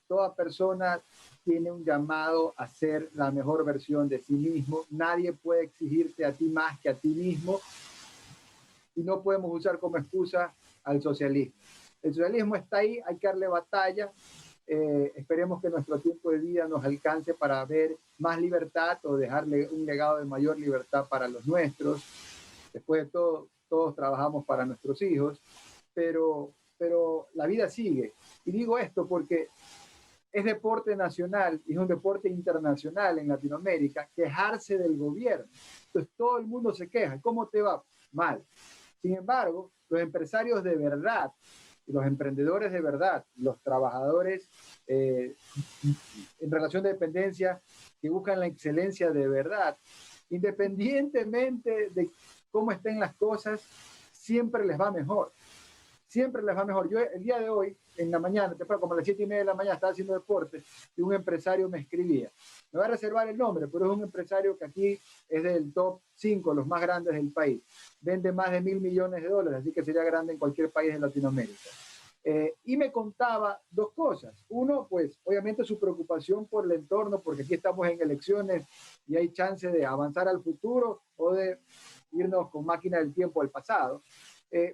Toda persona tiene un llamado a ser la mejor versión de sí mismo. Nadie puede exigirte a ti más que a ti mismo, y no podemos usar como excusa al socialismo. El socialismo está ahí, hay que darle batalla. Esperemos que nuestro tiempo de vida nos alcance para ver más libertad o dejarle un legado de mayor libertad para los nuestros. Después de todo, todos trabajamos para nuestros hijos, pero la vida sigue. Y digo esto porque es deporte nacional y es un deporte internacional en Latinoamérica quejarse del gobierno. Entonces todo el mundo se queja. ¿Cómo te va? Mal. Sin embargo, los empresarios de verdad, los emprendedores de verdad, los trabajadores en relación de dependencia que buscan la excelencia de verdad, independientemente de cómo estén las cosas, siempre les va mejor. Siempre les va mejor. Yo el día de hoy, en la mañana, como a las 7:30 de la mañana, estaba haciendo deporte y un empresario me escribía. Me voy a reservar el nombre, pero es un empresario que aquí es del top 5, los más grandes del país. Vende más de $1.000 millones, así que sería grande en cualquier país de Latinoamérica. Y me contaba dos cosas. Uno, pues obviamente su preocupación por el entorno, porque aquí estamos en elecciones y hay chance de avanzar al futuro o de irnos con máquina del tiempo al pasado.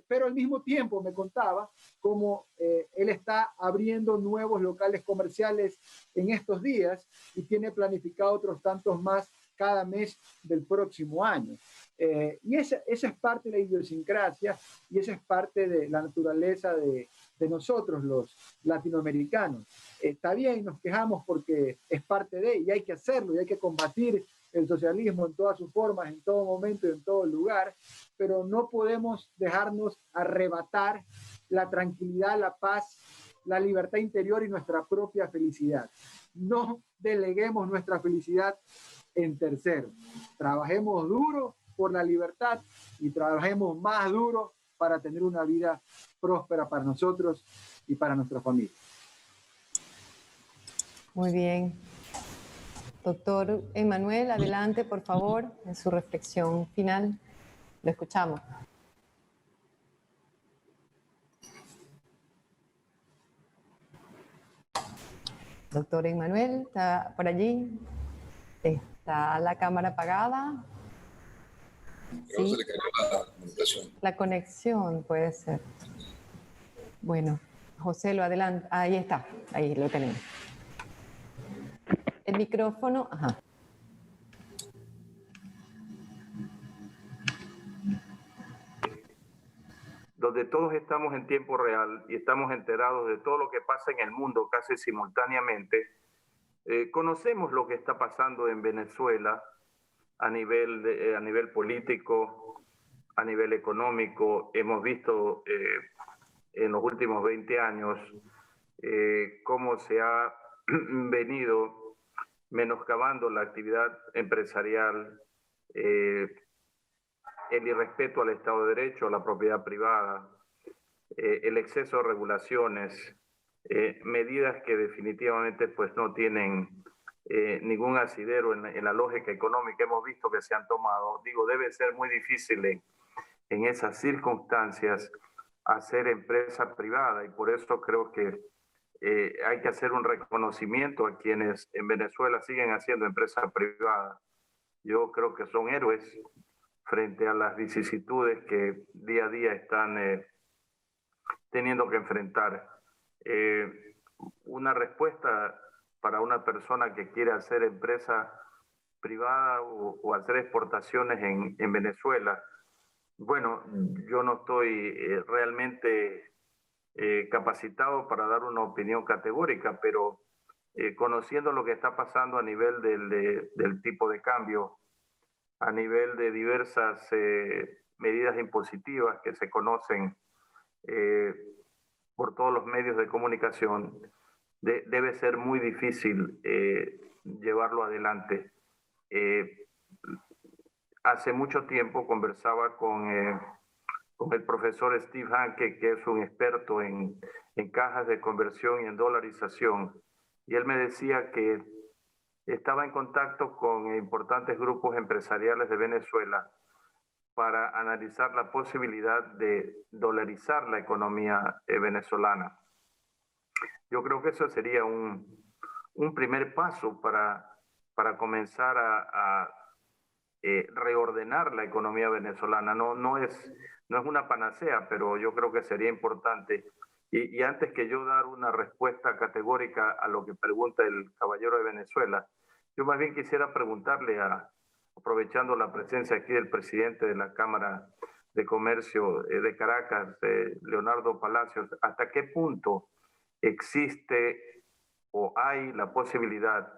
Pero al mismo tiempo me contaba cómo él está abriendo nuevos locales comerciales en estos días y tiene planificado otros tantos más cada mes del próximo año. Y esa es parte de la idiosincrasia y esa es parte de la naturaleza de nosotros los latinoamericanos. Está bien, nos quejamos porque es parte de, y hay que hacerlo, y hay que combatir el socialismo en todas sus formas, en todo momento y en todo lugar, pero no podemos dejarnos arrebatar la tranquilidad, la paz, la libertad interior y nuestra propia felicidad. No deleguemos nuestra felicidad en terceros. Trabajemos duro por la libertad y trabajemos más duro para tener una vida próspera para nosotros y para nuestra familia. Muy bien. Doctor Emmanuel, adelante, por favor, en su reflexión final. Lo escuchamos. Doctor Emmanuel, ¿está por allí? ¿Está la cámara apagada? Creo que se le cayó la comunicación. La conexión puede ser. Bueno, José, lo adelanta. Ahí está, ahí lo tenemos. El micrófono, ajá. Donde todos estamos en tiempo real y estamos enterados de todo lo que pasa en el mundo casi simultáneamente, conocemos lo que está pasando en Venezuela a nivel político, a nivel económico. Hemos visto en los últimos 20 años cómo se ha venido menoscabando la actividad empresarial, el irrespeto al Estado de Derecho, a la propiedad privada, el exceso de regulaciones, medidas que definitivamente pues no tienen ningún asidero en la lógica económica. Hemos visto que se han tomado. Digo, debe ser muy difícil en esas circunstancias hacer empresa privada, y por eso creo que hay que hacer un reconocimiento a quienes en Venezuela siguen haciendo empresa privada. Yo creo que son héroes frente a las vicisitudes que día a día están teniendo que enfrentar. Una respuesta para una persona que quiere hacer empresa privada o hacer exportaciones en Venezuela. Bueno, yo no estoy realmente capacitado para dar una opinión categórica, pero conociendo lo que está pasando a nivel del tipo de cambio, a nivel de diversas medidas impositivas que se conocen por todos los medios de comunicación, debe ser muy difícil llevarlo adelante. Hace mucho tiempo conversaba con el profesor Steve Hanke, que es un experto en cajas de conversión y en dolarización, y él me decía que estaba en contacto con importantes grupos empresariales de Venezuela para analizar la posibilidad de dolarizar la economía venezolana. Yo creo que eso sería un primer paso para comenzar a reordenar la economía venezolana. No es una panacea, pero yo creo que sería importante. Y antes que yo dar una respuesta categórica a lo que pregunta el caballero de Venezuela, yo más bien quisiera preguntarle, aprovechando la presencia aquí del presidente de la Cámara de Comercio de Caracas, Leonardo Palacios, ¿hasta qué punto existe o hay la posibilidad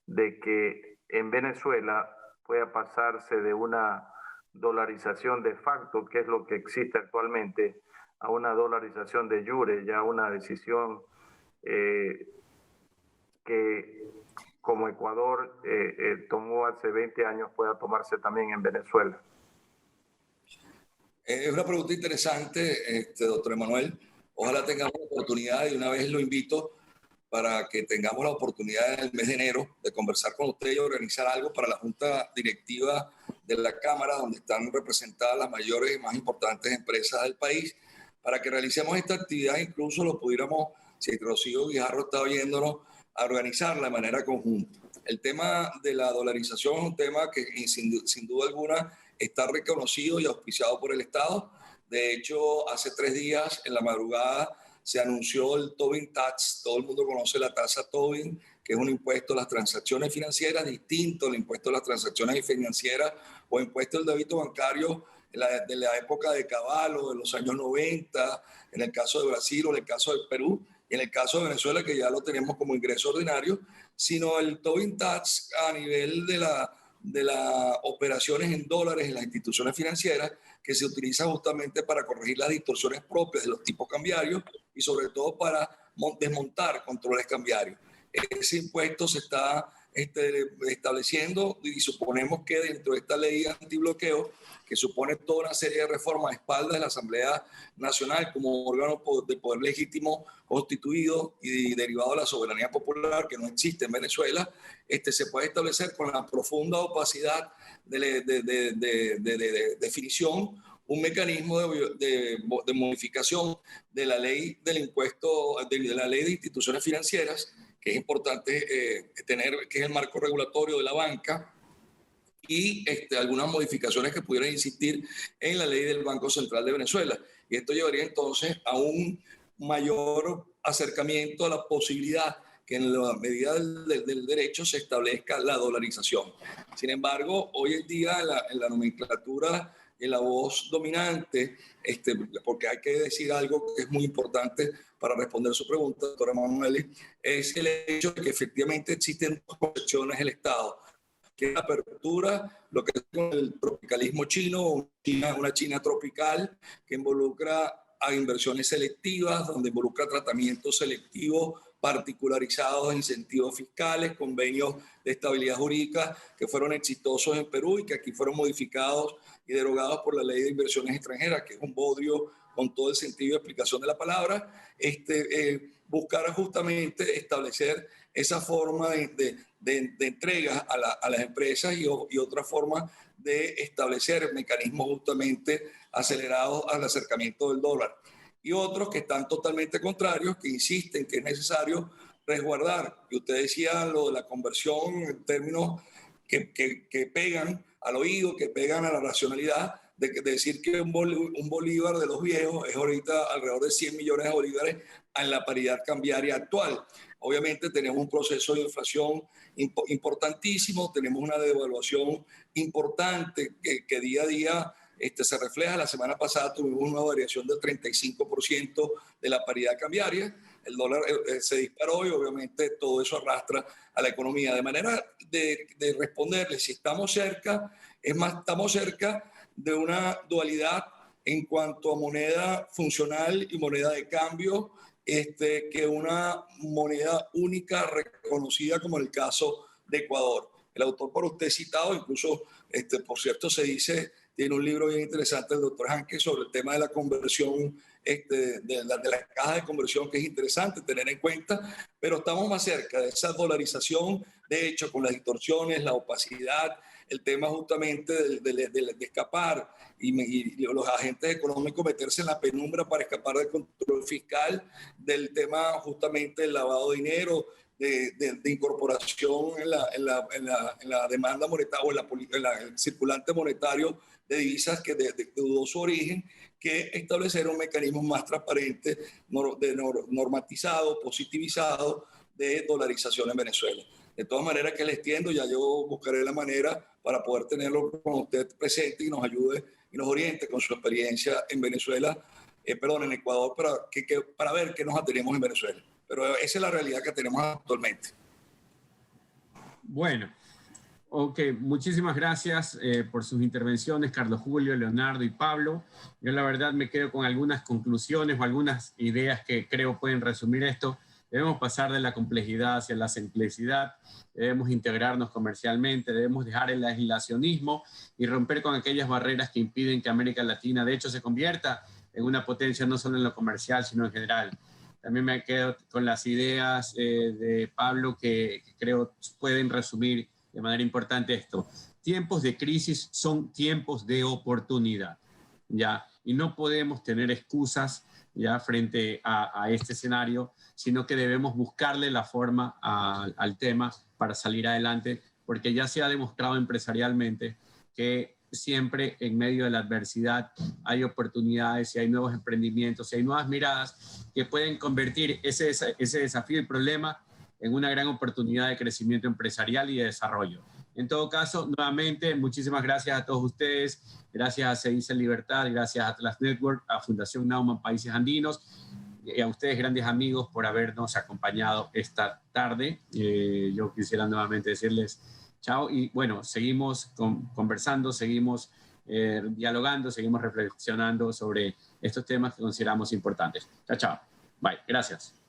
de que en Venezuela pueda pasarse de una dolarización de facto, que es lo que existe actualmente, a una dolarización de jure, ya una decisión que como Ecuador tomó hace 20 años pueda tomarse también en Venezuela? Es una pregunta interesante, doctor Emmanuel. Ojalá tengamos la oportunidad, y una vez lo invito para que tengamos la oportunidad en el mes de enero de conversar con usted y organizar algo para la Junta Directiva de la Cámara, donde están representadas las mayores y más importantes empresas del país, para que realicemos esta actividad, incluso lo pudiéramos, si Rocío Guijarro está oyéndonos, a organizarla de manera conjunta. El tema de la dolarización es un tema que sin duda alguna está reconocido y auspiciado por el Estado. De hecho, hace 3 días, en la madrugada, se anunció el Tobin Tax. Todo el mundo conoce la tasa Tobin, que es un impuesto a las transacciones financieras, distinto al impuesto a las transacciones financieras o impuesto al débito bancario de la época de Cavallo, de los años 90, en el caso de Brasil o en el caso de Perú, y en el caso de Venezuela, que ya lo tenemos como ingreso ordinario, sino el Tobin Tax a nivel de las operaciones en dólares en las instituciones financieras, que se utiliza justamente para corregir las distorsiones propias de los tipos cambiarios y sobre todo para desmontar controles cambiarios. Ese impuesto se está estableciendo y suponemos que dentro de esta ley antibloqueo, que supone toda una serie de reformas a espaldas de la Asamblea Nacional como órgano de poder legítimo constituido y derivado de la soberanía popular que no existe en Venezuela, se puede establecer con la profunda opacidad de definición un mecanismo de modificación de la ley del impuesto, de la ley de instituciones financieras, que es importante tener, que es el marco regulatorio de la banca, y algunas modificaciones que pudieran insistir en la ley del Banco Central de Venezuela. Y esto llevaría entonces a un mayor acercamiento a la posibilidad que en la medida del derecho se establezca la dolarización. Sin embargo, hoy en día en la nomenclatura, en la voz dominante, porque hay que decir algo que es muy importante para responder su pregunta, doctora Manueli, es el hecho de que efectivamente existen dos concepciones del Estado, que es la apertura, lo que es el tropicalismo chino, una China tropical, que involucra a inversiones selectivas, donde involucra tratamientos selectivos particularizados, incentivos fiscales, convenios de estabilidad jurídica que fueron exitosos en Perú y que aquí fueron modificados y derogados por la Ley de Inversiones Extranjeras, que es un bodrio con todo el sentido de explicación de la palabra. Buscar justamente establecer esa forma de entrega a las empresas y otra forma de establecer mecanismos justamente acelerados al acercamiento del dólar. Y otros que están totalmente contrarios, que insisten que es necesario resguardar. Y usted decía lo de la conversión en términos que pegan al oído, que pegan a la racionalidad, de decir que un bolívar de los viejos es ahorita alrededor de 100 millones de bolívares en la paridad cambiaria actual. Obviamente tenemos un proceso de inflación importantísimo, tenemos una devaluación importante que día a día se refleja. La semana pasada tuvimos una variación del 35% de la paridad cambiaria. El dólar se disparó y obviamente todo eso arrastra a la economía. De manera de responderle, si estamos cerca, es más, estamos cerca de una dualidad en cuanto a moneda funcional y moneda de cambio, que una moneda única reconocida como el caso de Ecuador. El autor por usted citado, incluso, por cierto, tiene un libro bien interesante el doctor Hanke sobre el tema de la conversión, de las cajas de conversión, que es interesante tener en cuenta, pero estamos más cerca de esa dolarización, de hecho, con las distorsiones, la opacidad, el tema justamente de escapar y los agentes económicos meterse en la penumbra para escapar del control fiscal, del tema justamente del lavado de dinero, de incorporación en la demanda monetaria o en el circulante monetario de divisas que de dudoso origen, que establecer un mecanismo más transparente, normatizado, positivizado de dolarización en Venezuela. De todas maneras que le extiendo, ya yo buscaré la manera para poder tenerlo con usted presente y nos ayude y nos oriente con su experiencia en Venezuela, en Ecuador, para ver qué nos atenemos en Venezuela. Pero esa es la realidad que tenemos actualmente. Bueno, ok, muchísimas gracias por sus intervenciones, Carlos Julio, Leonardo y Pablo. Yo la verdad me quedo con algunas conclusiones o algunas ideas que creo pueden resumir esto. Debemos pasar de la complejidad hacia la simplicidad, debemos integrarnos comercialmente, debemos dejar el aislacionismo y romper con aquellas barreras que impiden que América Latina, de hecho, se convierta en una potencia no solo en lo comercial, sino en general. También me quedo con las ideas de Pablo que creo pueden resumir de manera importante esto. Tiempos de crisis son tiempos de oportunidad, ¿ya? Y no podemos tener excusas ya frente a este escenario, sino que debemos buscarle la forma al tema para salir adelante, porque ya se ha demostrado empresarialmente que siempre en medio de la adversidad hay oportunidades y hay nuevos emprendimientos y hay nuevas miradas que pueden convertir ese desafío y problema en una gran oportunidad de crecimiento empresarial y de desarrollo. En todo caso, nuevamente, muchísimas gracias a todos ustedes, gracias a CEDICE Libertad, gracias a Atlas Network, a Fundación Naumann Países Andinos y a ustedes, grandes amigos, por habernos acompañado esta tarde. Yo quisiera nuevamente decirles chao y bueno, seguimos conversando, seguimos dialogando, seguimos reflexionando sobre estos temas que consideramos importantes. Chao, chao. Bye. Gracias.